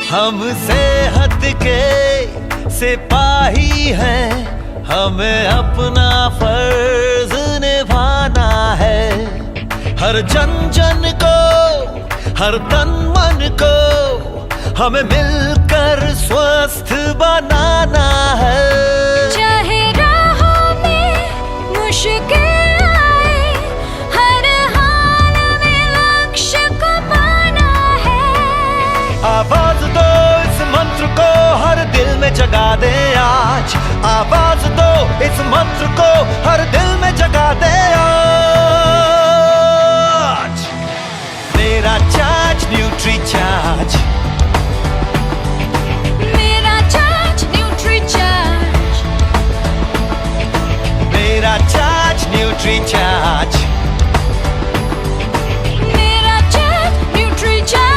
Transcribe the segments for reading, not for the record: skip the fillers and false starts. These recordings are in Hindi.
हमसे हट के सिपाही हैं, हमें अपना फर्ज निभाना है। हर जन जन को, हर तन मन को हमें मिलकर स्वस्थ बनाना है। चाहे राहों में मुश्किल आए, हर हाल में लक्ष्य को पाना है। आवाज दो इस मंत्र को, हर दिल में जगा दे आज। आवाज दो इस मंत्र को, हर दिल में जगा दे आज। मेरा चार्ज न्यूट्री चार्ज, मेरा चार्ज न्यूट्री चार्ज, मेरा चार्ज न्यूट्री चार्ज, मेरा चार्ज न्यूट्री चार्ज।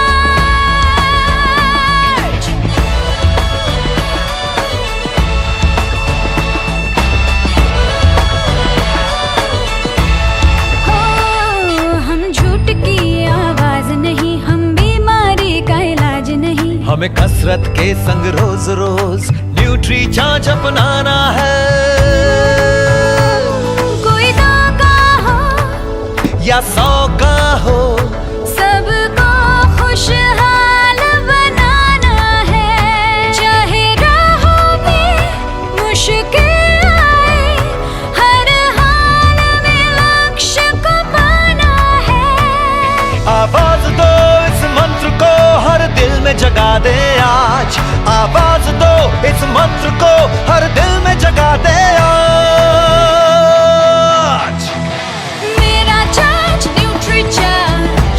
हो, हम झूठ की आवाज नहीं, हम बीमारी का इलाज नहीं। हमें कसरत के संग रोज रोज न्यूट्री चार्ज अपनाना है। कोई 2 का हो या 100 का हो, सबको खुशहाल बनाना है। चाहे राहों में मुश्किल आए, हर हाल में लक्ष्य को पाना है। आवाज दो इस मंत्र को, हर दिल में जगा दे आज। आवाज दो इस मंत्र को, हर दिल में जगा दे आज। मेरा चार्ज न्यूट्री चार्ज,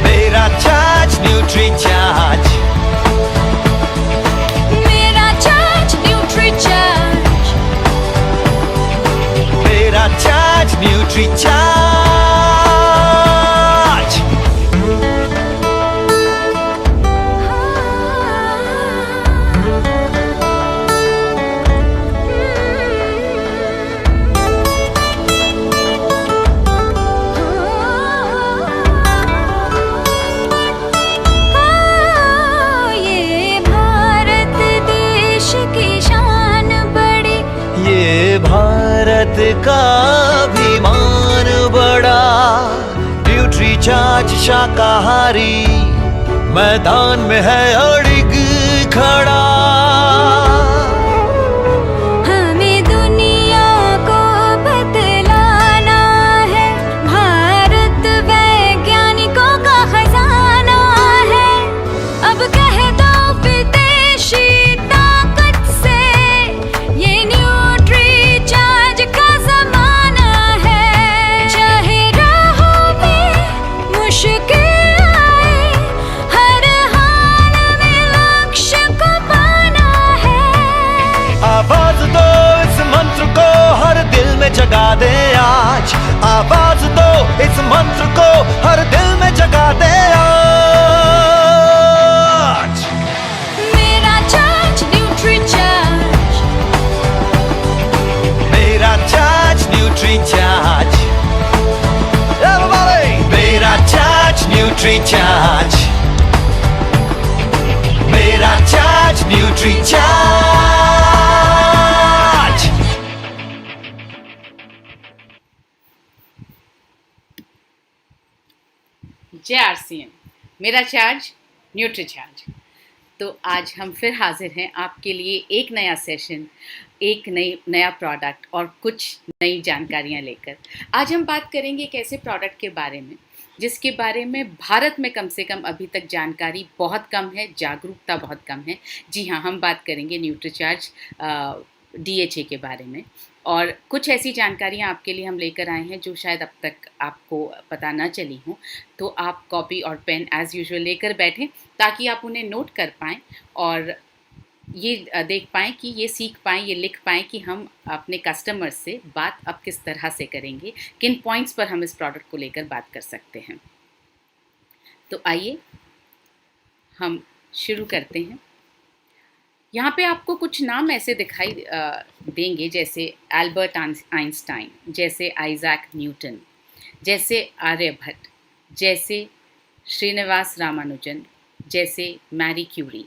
मेरा चार्ज न्यूट्री चार्ज, मेरा चार्ज न्यूट्री चार्ज, मेरा चार्ज न्यूट्री चार्ज। ये भारत देश की शान बड़ी, ये भारत का अभिमान बड़ा। न्यूट्री चार्ज शाकाहारी मैदान में है अड़िग खड़ा। हमें दुनिया को बतलाना है, भारत वैज्ञानिकों का खजाना है। अब कह दो विदेशी ताकत से, ये न्यूट्री चार्ज का जमाना है। चाहे राहों में मुश्किल आए, हर हाल में लक्ष्य को पाना है। आवाज दो इस मंत्र को, हर दिल में जगा दे आज। आवाज दो इस मंत्र को, हर दिल में जगा दे आज। मेरा चार्ज न्यूट्री चार्ज, मेरा चार्ज न्यूट्री चार्ज, everybody! मेरा चार्ज न्यूट्री चार्ज, मेरा चार्ज न्यूट्री चार्ज। जय आरसीएम, मेरा चार्ज न्यूट्री चार्ज। तो आज हम फिर हाजिर हैं आपके लिए एक नया सेशन, एक नया प्रोडक्ट और कुछ नई जानकारियां लेकर। आज हम बात करेंगे एक ऐसे प्रोडक्ट के बारे में जिसके बारे में भारत में कम से कम अभी तक जानकारी बहुत कम है, जागरूकता बहुत कम है। जी हाँ, हम बात करेंगे न्यूट्री चार्ज DHA के बारे में। और कुछ ऐसी जानकारियाँ आपके लिए हम लेकर आए हैं जो शायद अब तक आपको पता ना चली हों। तो आप कॉपी और पेन एज़ यूजुअल लेकर बैठें ताकि आप उन्हें नोट कर पाएँ और ये देख पाएँ कि ये सीख पाएँ, ये लिख पाएँ कि हम अपने कस्टमर से बात अब किस तरह से करेंगे, किन पॉइंट्स पर हम इस प्रोडक्ट को लेकर बात कर सकते हैं। तो आइए हम शुरू करते हैं। यहाँ पे आपको कुछ नाम ऐसे दिखाई देंगे जैसे एल्बर्ट आइंस्टाइन, जैसे आइजैक न्यूटन, जैसे आर्यभट्ट, जैसे श्रीनिवास रामानुजन, जैसे मैरी क्यूरी,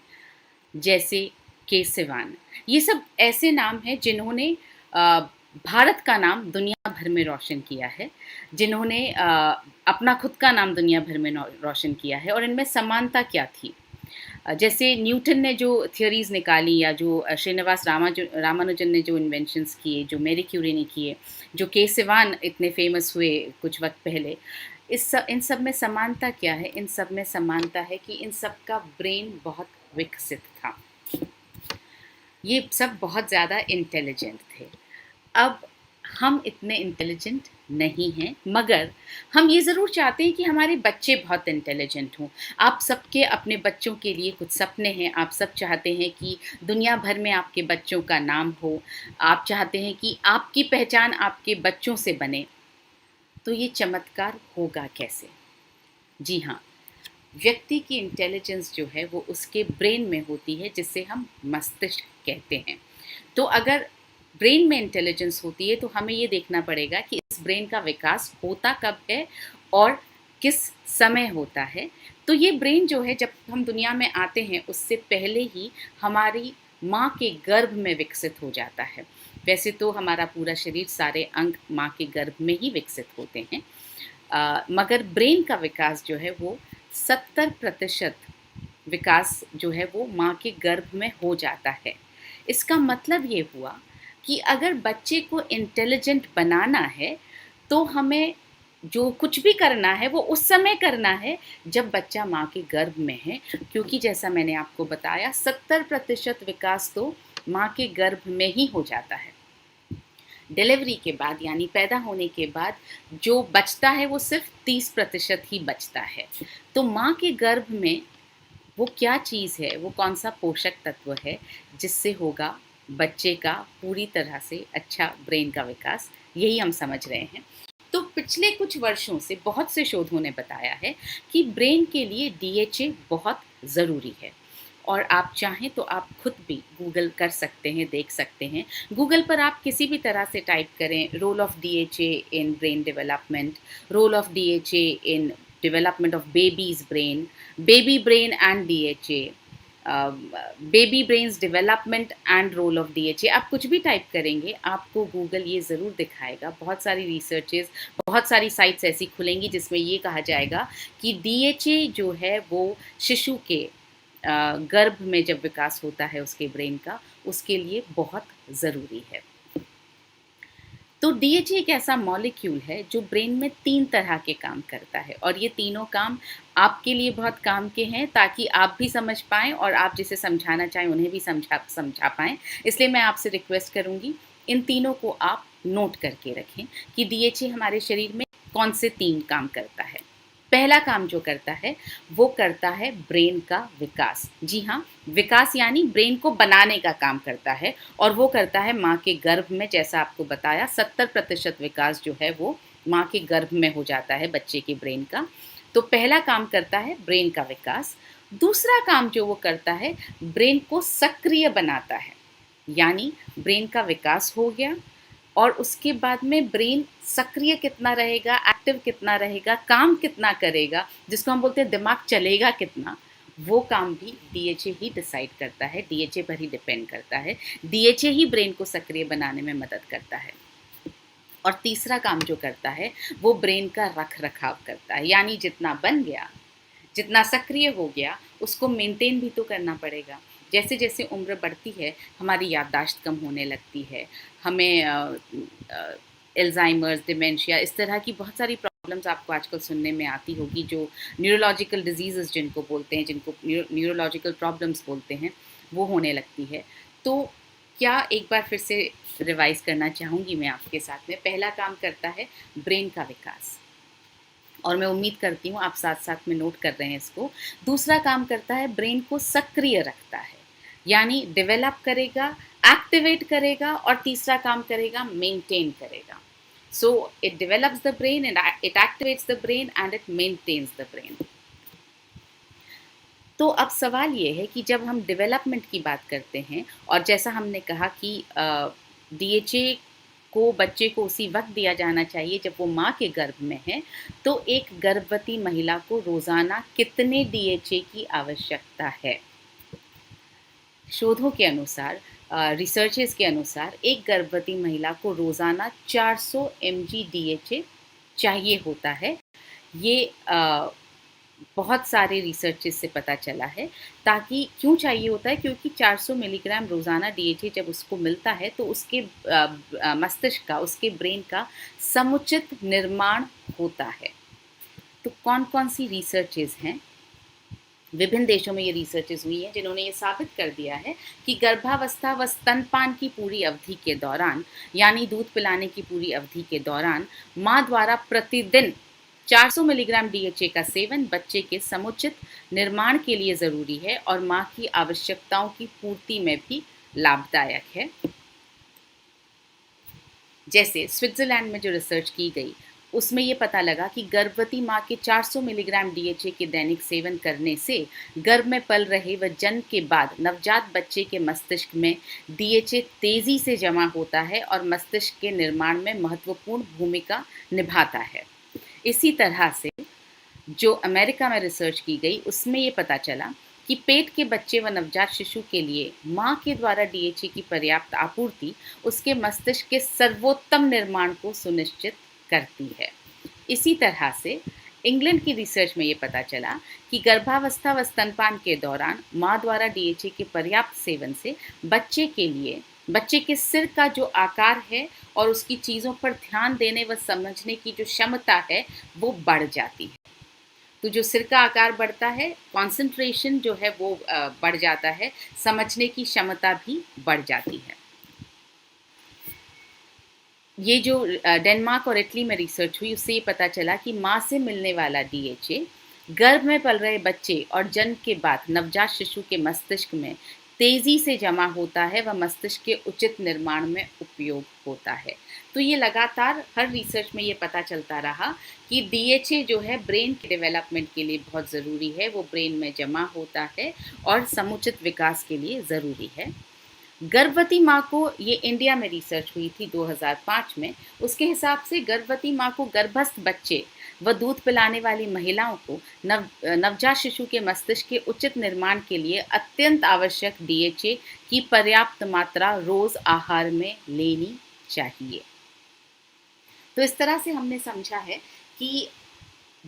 जैसे के सिवान। ये सब ऐसे नाम हैं जिन्होंने भारत का नाम दुनिया भर में रोशन किया है, जिन्होंने अपना खुद का नाम दुनिया भर में रोशन किया है। और इनमें समानता क्या थी? जैसे न्यूटन ने जो थियरीज़ निकाली, या जो श्रीनिवास रामानुजन ने जो इन्वेंशंस किए, जो मैरी क्यूरी ने किए, जो के सिवान इतने फेमस हुए कुछ वक्त पहले, इन सब में समानता क्या है? इन सब में समानता है कि इन सब का ब्रेन बहुत विकसित था। ये सब बहुत ज़्यादा इंटेलिजेंट थे। अब हम इतने इंटेलिजेंट नहीं हैं, मगर हम ये ज़रूर चाहते हैं कि हमारे बच्चे बहुत इंटेलिजेंट हों। आप सबके अपने बच्चों के लिए कुछ सपने हैं। आप सब चाहते हैं कि दुनिया भर में आपके बच्चों का नाम हो। आप चाहते हैं कि आपकी पहचान आपके बच्चों से बने। तो ये चमत्कार होगा कैसे? जी हाँ, व्यक्ति की इंटेलिजेंस जो है वो उसके ब्रेन में होती है, जिसे हम मस्तिष्क कहते हैं। तो अगर ब्रेन में इंटेलिजेंस होती है तो हमें ये देखना पड़ेगा कि इस ब्रेन का विकास होता कब है और किस समय होता है। तो ये ब्रेन जो है, जब हम दुनिया में आते हैं उससे पहले ही हमारी माँ के गर्भ में विकसित हो जाता है। वैसे तो हमारा पूरा शरीर, सारे अंग माँ के गर्भ में ही विकसित होते हैं, मगर ब्रेन का विकास जो है वो 70% विकास जो है वो माँ के गर्भ में हो जाता है। इसका मतलब ये हुआ कि अगर बच्चे को इंटेलिजेंट बनाना है तो हमें जो कुछ भी करना है वो उस समय करना है जब बच्चा माँ के गर्भ में है, क्योंकि जैसा मैंने आपको बताया 70% विकास तो माँ के गर्भ में ही हो जाता है। डिलीवरी के बाद, यानी पैदा होने के बाद, जो बचता है वो सिर्फ 30% ही बचता है। तो माँ के गर्भ में वो क्या चीज़ है, वो कौन सा पोषक तत्व है जिससे होगा बच्चे का पूरी तरह से अच्छा ब्रेन का विकास, यही हम समझ रहे हैं। तो पिछले कुछ वर्षों से बहुत से शोधों ने बताया है कि ब्रेन के लिए डीएचए बहुत ज़रूरी है। और आप चाहें तो आप खुद भी गूगल कर सकते हैं, देख सकते हैं। गूगल पर आप किसी भी तरह से टाइप करें role of DHA in brain development, role of DHA in development of babies brain, baby brain and DHA, baby brains development and role of DHA. आप कुछ भी टाइप करेंगे आपको गूगल ये ज़रूर दिखाएगा। बहुत सारी रिसर्चेस, बहुत सारी साइट्स ऐसी खुलेंगी जिसमें ये कहा जाएगा कि डीएचए जो है वो शिशु के गर्भ में जब विकास होता है उसके ब्रेन का, उसके लिए बहुत ज़रूरी है। तो डीएचए एक ऐसा मॉलिक्यूल है जो ब्रेन में 3 तरह के काम करता है, और ये तीनों काम आपके लिए बहुत काम के हैं, ताकि आप भी समझ पाएँ और आप जिसे समझाना चाहें उन्हें भी समझा पाएँ। इसलिए मैं आपसे रिक्वेस्ट करूँगी इन तीनों को आप नोट करके रखें कि डीएचए हमारे शरीर में कौन से 3 काम करता है। पहला काम जो करता है वो करता है ब्रेन का विकास। जी हाँ, विकास यानी ब्रेन को बनाने का काम करता है, और वो करता है माँ के गर्भ में। जैसा आपको बताया 70% विकास जो है वो माँ के गर्भ में हो जाता है बच्चे के ब्रेन का। तो पहला काम करता है ब्रेन का विकास। दूसरा काम जो वो करता है, ब्रेन को सक्रिय बनाता है, यानी ब्रेन का विकास हो गया और उसके बाद में ब्रेन सक्रिय कितना रहेगा, एक्टिव कितना रहेगा, काम कितना करेगा, जिसको हम बोलते हैं दिमाग चलेगा कितना, वो काम भी डीएचए ही डिसाइड करता है, डीएचए पर ही डिपेंड करता है। डीएचए ही ब्रेन को सक्रिय बनाने में मदद करता है। और तीसरा काम जो करता है वो ब्रेन का रख रखाव करता है, यानी जितना बन गया, जितना सक्रिय हो गया, उसको मेंटेन भी तो करना पड़ेगा। जैसे जैसे उम्र बढ़ती है हमारी याददाश्त कम होने लगती है, हमें अल्जाइमर्स, डिमेंशिया, इस तरह की बहुत सारी प्रॉब्लम्स आपको आजकल सुनने में आती होगी, जो न्यूरोलॉजिकल डिजीज़ जिनको बोलते हैं, जिनको न्यूरोलॉजिकल प्रॉब्लम्स बोलते हैं, वो होने लगती है। तो क्या एक बार फिर से रिवाइज करना चाहूँगी मैं आपके साथ में। पहला काम करता है ब्रेन का विकास, और मैं उम्मीद करती हूँ आप साथ साथ में नोट कर रहे हैं इसको। दूसरा काम करता है ब्रेन को सक्रिय रखता है, यानी डेवलप करेगा, एक्टिवेट करेगा, और तीसरा काम करेगा मेंटेन करेगा। So it develops the brain, it activates the brain and it maintains the brain. तो अब सवाल ये है कि जब हम डेवलपमेंट की बात करते हैं, और जैसा हमने कहा कि डीएचए को बच्चे को उसी वक्त दिया जाना चाहिए जब वो माँ के गर्भ में है, तो एक गर्भवती महिला को रोज़ाना कितने डीएचए की आवश्यकता है? शोधों के अनुसार, रिसर्चेस के अनुसार एक गर्भवती महिला को रोज़ाना 400 mg डीएचए चाहिए होता है। ये बहुत सारे रिसर्चेस से पता चला है। ताकि क्यों चाहिए होता है, क्योंकि 400 मिलीग्राम रोज़ाना डीएचए जब उसको मिलता है तो उसके मस्तिष्क का, उसके ब्रेन का समुचित निर्माण होता है। तो कौन कौन सी रिसर्चेस हैं? विभिन्न देशों में ये रिसर्चेस हुई हैं जिन्होंने ये साबित कर दिया है कि गर्भावस्था व स्तनपान की पूरी अवधि के दौरान, यानी दूध पिलाने की पूरी अवधि के दौरान, माँ द्वारा प्रतिदिन 400 मिलीग्राम डीएचए का सेवन बच्चे के समुचित निर्माण के लिए ज़रूरी है और माँ की आवश्यकताओं की पूर्ति में भी लाभदायक है। जैसे स्विट्ज़रलैंड में जो रिसर्च की गई, उसमें ये पता लगा कि गर्भवती माँ के 400 मिलीग्राम डीएचए के दैनिक सेवन करने से गर्भ में पल रहे व जन्म के बाद नवजात बच्चे के मस्तिष्क में डीएचए तेज़ी से जमा होता है और मस्तिष्क के निर्माण में महत्वपूर्ण भूमिका निभाता है। इसी तरह से जो अमेरिका में रिसर्च की गई, उसमें ये पता चला कि पेट के बच्चे व नवजात शिशु के लिए माँ के द्वारा डीएचए की पर्याप्त आपूर्ति उसके मस्तिष्क के सर्वोत्तम निर्माण को सुनिश्चित करती है। इसी तरह से इंग्लैंड की रिसर्च में ये पता चला कि गर्भावस्था व स्तनपान के दौरान माँ द्वारा डीएचए के पर्याप्त सेवन से बच्चे के सिर का जो आकार है और उसकी चीज़ों पर ध्यान देने व समझने की जो क्षमता है वो बढ़ जाती है। तो जो सिर का आकार बढ़ता है, कंसंट्रेशन जो है वो बढ़ जाता है, समझने की क्षमता भी बढ़ जाती है। ये जो डेनमार्क और इटली में रिसर्च हुई, उससे ये पता चला कि माँ से मिलने वाला डीएचए गर्भ में पल रहे बच्चे और जन्म के बाद नवजात शिशु के मस्तिष्क में तेज़ी से जमा होता है व मस्तिष्क के उचित निर्माण में उपयोग होता है। तो ये लगातार हर रिसर्च में ये पता चलता रहा कि डीएचए जो है ब्रेन के डेवलपमेंट के लिए बहुत ज़रूरी है, वो ब्रेन में जमा होता है और समुचित विकास के लिए ज़रूरी है। गर्भवती माँ को, ये इंडिया में रिसर्च हुई थी 2005 में, उसके हिसाब से गर्भवती माँ को गर्भस्थ बच्चे व दूध पिलाने वाली महिलाओं को नवजात शिशु के मस्तिष्क के उचित निर्माण के लिए अत्यंत आवश्यक डीएचए की पर्याप्त मात्रा रोज़ आहार में लेनी चाहिए। तो इस तरह से हमने समझा है कि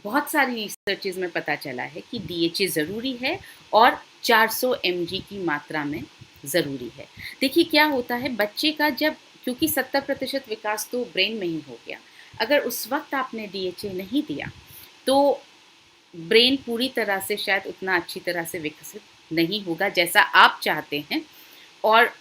बहुत सारी रिसर्चेज में पता चला है कि डीएचए ज़रूरी है और 400 mg की मात्रा में ज़रूरी है। देखिए क्या होता है, बच्चे का जब, क्योंकि 70% विकास तो ब्रेन में ही हो गया, अगर उस वक्त आपने डीएचए नहीं दिया तो ब्रेन पूरी तरह से शायद उतना अच्छी तरह से विकसित नहीं होगा जैसा आप चाहते हैं। और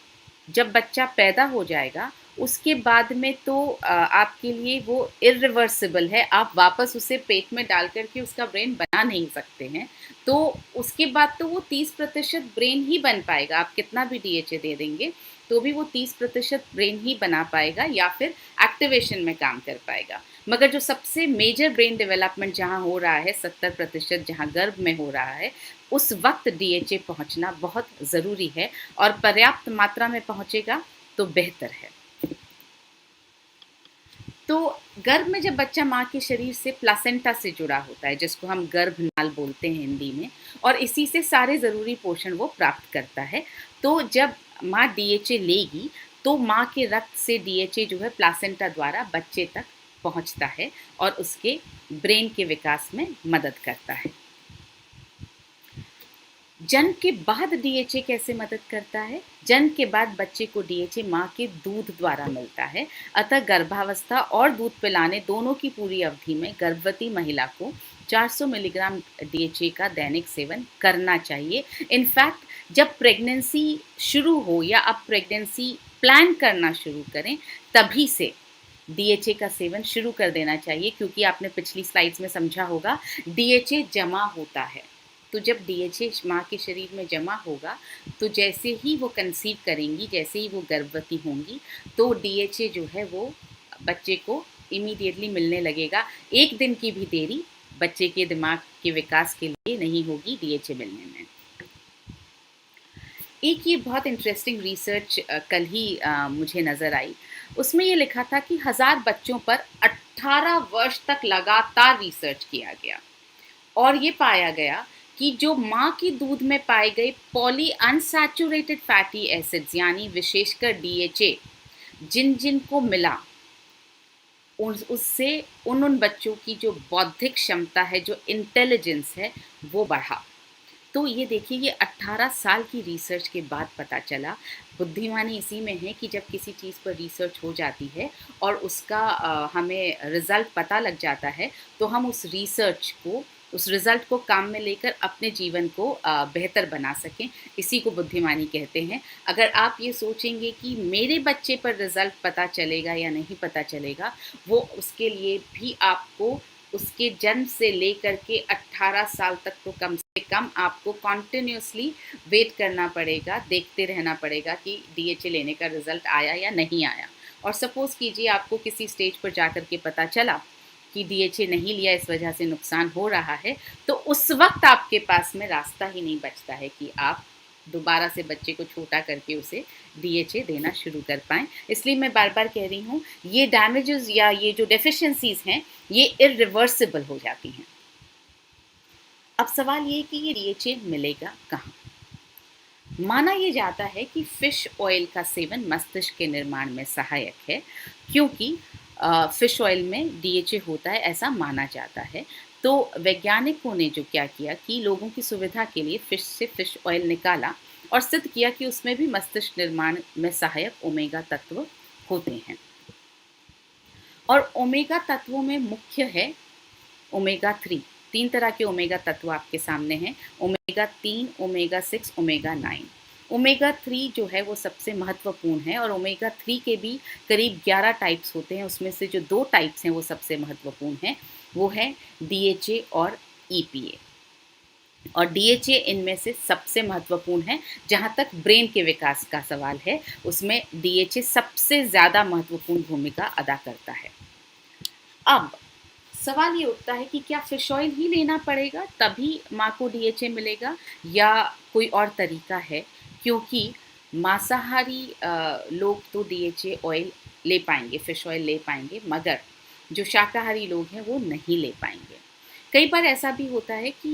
जब बच्चा पैदा हो जाएगा उसके बाद में तो आपके लिए वो इरिवर्सिबल है, आप वापस उसे पेट में डाल करके उसका ब्रेन बना नहीं सकते हैं। तो उसके बाद तो वो 30% ब्रेन ही बन पाएगा, आप कितना भी डीएचए दे देंगे तो भी वो 30% ब्रेन ही बना पाएगा या फिर एक्टिवेशन में काम कर पाएगा। मगर जो सबसे मेजर ब्रेन डेवलपमेंट जहाँ हो रहा है, 70% जहाँ गर्भ में हो रहा है, उस वक्त डीएचए पहुँचना बहुत ज़रूरी है और पर्याप्त मात्रा में पहुँचेगा तो बेहतर है। तो गर्भ में जब बच्चा माँ के शरीर से प्लासेंटा से जुड़ा होता है, जिसको हम गर्भनाल बोलते हैं हिंदी में, और इसी से सारे ज़रूरी पोषण वो प्राप्त करता है। तो जब माँ डीएचए लेगी तो माँ के रक्त से डीएचए जो है प्लासेंटा द्वारा बच्चे तक पहुँचता है और उसके ब्रेन के विकास में मदद करता है। जन्म के बाद डीएचए कैसे मदद करता है? जन्म के बाद बच्चे को डीएचए माँ के दूध द्वारा मिलता है, अतः गर्भावस्था और दूध पिलाने दोनों की पूरी अवधि में गर्भवती महिला को 400 मिलीग्राम डीएचए का दैनिक सेवन करना चाहिए। इनफैक्ट जब प्रेगनेंसी शुरू हो या आप प्रेगनेंसी प्लान करना शुरू करें, तभी से डीएचए का सेवन शुरू कर देना चाहिए, क्योंकि आपने पिछली स्लाइड्स में समझा होगा डीएचए जमा होता है। तो जब डीएचए माँ के शरीर में जमा होगा तो जैसे ही वो कंसीव करेंगी, जैसे ही वो गर्भवती होंगी, तो डीएचए जो है वो बच्चे को इमीडिएटली मिलने लगेगा। एक दिन की भी देरी बच्चे के दिमाग के विकास के लिए नहीं होगी डीएचए मिलने में। एक ये बहुत इंटरेस्टिंग रिसर्च कल ही मुझे नज़र आई। उसमें ये लिखा था कि 1000 बच्चों पर 18 वर्ष तक लगातार रिसर्च किया गया और ये पाया गया कि जो माँ की दूध में पाए गए पॉली अनसैचुरेटेड फैटी एसिड्स यानी विशेषकर डीएचए जिन जिन को मिला उससे उन बच्चों की जो बौद्धिक क्षमता है, जो इंटेलिजेंस है, वो बढ़ा। तो ये देखिए, ये 18 साल की रिसर्च के बाद पता चला। बुद्धिमानी इसी में है कि जब किसी चीज़ पर रिसर्च हो जाती है और उसका हमें रिज़ल्ट पता लग जाता है, तो हम उस रिज़ल्ट को काम में लेकर अपने जीवन को बेहतर बना सकें। इसी को बुद्धिमानी कहते हैं। अगर आप ये सोचेंगे कि मेरे बच्चे पर रिज़ल्ट पता चलेगा या नहीं पता चलेगा, वो उसके लिए भी आपको उसके जन्म से लेकर के 18 साल तक तो कम से कम आपको कॉन्टिन्यूसली वेट करना पड़ेगा, देखते रहना पड़ेगा कि डीएचए लेने का रिज़ल्ट आया या नहीं आया। और सपोज़ कीजिए आपको किसी स्टेज पर जाकर के पता चला कि डीएचए नहीं लिया, इस वजह से नुकसान हो रहा है, तो उस वक्त आपके पास में रास्ता ही नहीं बचता है कि आप दोबारा से बच्चे को छोटा करके उसे डीएचए देना शुरू कर पाएँ। इसलिए मैं बार बार कह रही हूँ, ये डैमेजेस या ये जो डेफिशिएंसीज़ हैं, ये इरिवर्सिबल हो जाती हैं। अब सवाल ये है कि ये डीएचए मिलेगा कहाँ? माना ये जाता है कि फ़िश ऑयल का सेवन मस्तिष्क के निर्माण में सहायक है, क्योंकि फ़िश ऑयल में डीएचए होता है, ऐसा माना जाता है। तो वैज्ञानिकों ने जो क्या किया कि लोगों की सुविधा के लिए फ़िश से फ़िश ऑयल निकाला और सिद्ध किया कि उसमें भी मस्तिष्क निर्माण में सहायक ओमेगा तत्व होते हैं। और ओमेगा तत्वों में मुख्य है ओमेगा 3। 3 तरह के ओमेगा तत्व आपके सामने हैं, ओमेगा 3, ओमेगा 6, ओमेगा 9। ओमेगा 3 जो है वो सबसे महत्वपूर्ण है और ओमेगा 3 के भी करीब 11 टाइप्स होते हैं। उसमें से जो 2 टाइप्स हैं वो सबसे महत्वपूर्ण हैं, वो है डीएचए और ईपीए। और डीएचए इनमें से सबसे महत्वपूर्ण है। जहाँ तक ब्रेन के विकास का सवाल है, उसमें डीएचए सबसे ज़्यादा महत्वपूर्ण भूमिका अदा करता है। अब सवाल ये उठता है कि क्या फ़िश ऑयल ही लेना पड़ेगा तभी माँ को डीएचए मिलेगा या कोई और तरीका है? क्योंकि मांसाहारी लोग तो डीएचए ऑयल ले पाएंगे, फ़िश ऑयल ले पाएंगे, मगर जो शाकाहारी लोग हैं वो नहीं ले पाएंगे। कई बार ऐसा भी होता है कि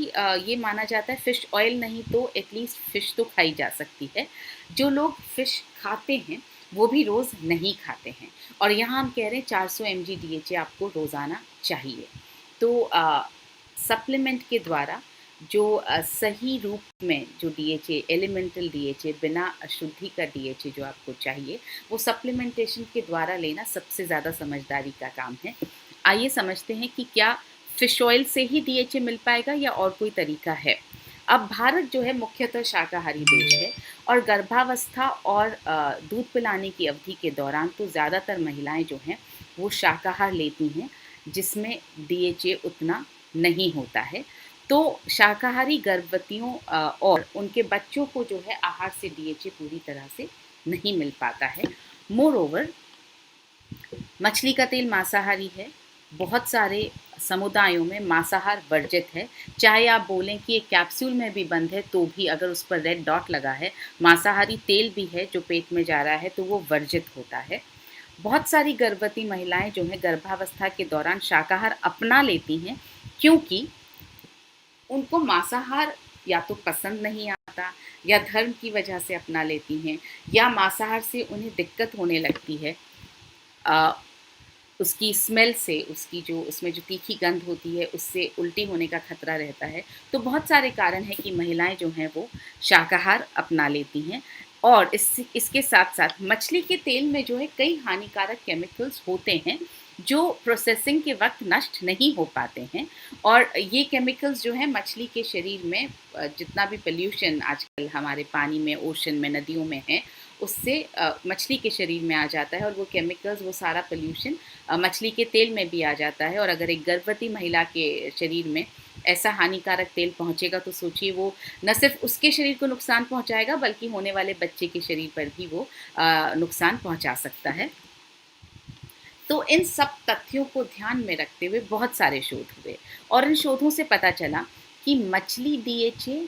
ये माना जाता है फ़िश ऑयल नहीं तो एटलीस्ट फ़िश तो खाई जा सकती है। जो लोग फ़िश खाते हैं वो भी रोज़ नहीं खाते हैं और यहाँ हम कह रहे हैं 400 mg डीएचए आपको रोज़ाना चाहिए। तो सप्लीमेंट के द्वारा जो सही रूप में जो डीएचए, एलिमेंटल डीएचए, बिना अशुद्धि का डीएचए जो आपको चाहिए, वो सप्लीमेंटेशन के द्वारा लेना सबसे ज़्यादा समझदारी का काम है। आइए समझते हैं कि क्या फ़िश ऑयल से ही डीएचए मिल पाएगा या और कोई तरीका है। अब भारत जो है मुख्यतः शाकाहारी देश है और गर्भावस्था और दूध पिलाने की अवधि के दौरान तो ज़्यादातर महिलाएं जो हैं वो शाकाहार लेती हैं, जिसमें डीएचए उतना नहीं होता है। तो शाकाहारी गर्भवतियों और उनके बच्चों को जो है आहार से डीएचए पूरी तरह से नहीं मिल पाता है। मोरओवर मछली का तेल मांसाहारी है। बहुत सारे समुदायों में मांसाहार वर्जित है। चाहे आप बोलें कि एक कैप्सूल में भी बंद है तो भी अगर उस पर रेड डॉट लगा है, मांसाहारी तेल भी है जो पेट में जा रहा है, तो वो वर्जित होता है। बहुत सारी गर्भवती महिलाएं जो हैं गर्भावस्था के दौरान शाकाहार अपना लेती हैं क्योंकि उनको मांसाहार या तो पसंद नहीं आता या धर्म की वजह से अपना लेती हैं या मांसाहार से उन्हें दिक्कत होने लगती है। उसकी स्मेल से, उसकी जो उसमें जो तीखी गंध होती है उससे उल्टी होने का खतरा रहता है। तो बहुत सारे कारण हैं कि महिलाएं जो हैं वो शाकाहार अपना लेती हैं। और इसके साथ साथ मछली के तेल में जो है कई हानिकारक केमिकल्स होते हैं जो प्रोसेसिंग के वक्त नष्ट नहीं हो पाते हैं। और ये केमिकल्स जो हैं मछली के शरीर में जितना भी पोल्यूशन आजकल हमारे पानी में, ओशन में, नदियों में है, उससे मछली के शरीर में आ जाता है और वो केमिकल्स, वो सारा पोल्यूशन मछली के तेल में भी आ जाता है। और अगर एक गर्भवती महिला के शरीर में ऐसा हानिकारक तेल पहुंचेगा तो सोचिए वो न सिर्फ उसके शरीर को नुकसान पहुंचाएगा बल्कि होने वाले बच्चे के शरीर पर भी वो नुकसान पहुंचा सकता है। तो इन सब तथ्यों को ध्यान में रखते हुए बहुत सारे शोध हुए और इन शोधों से पता चला कि मछली डीएचए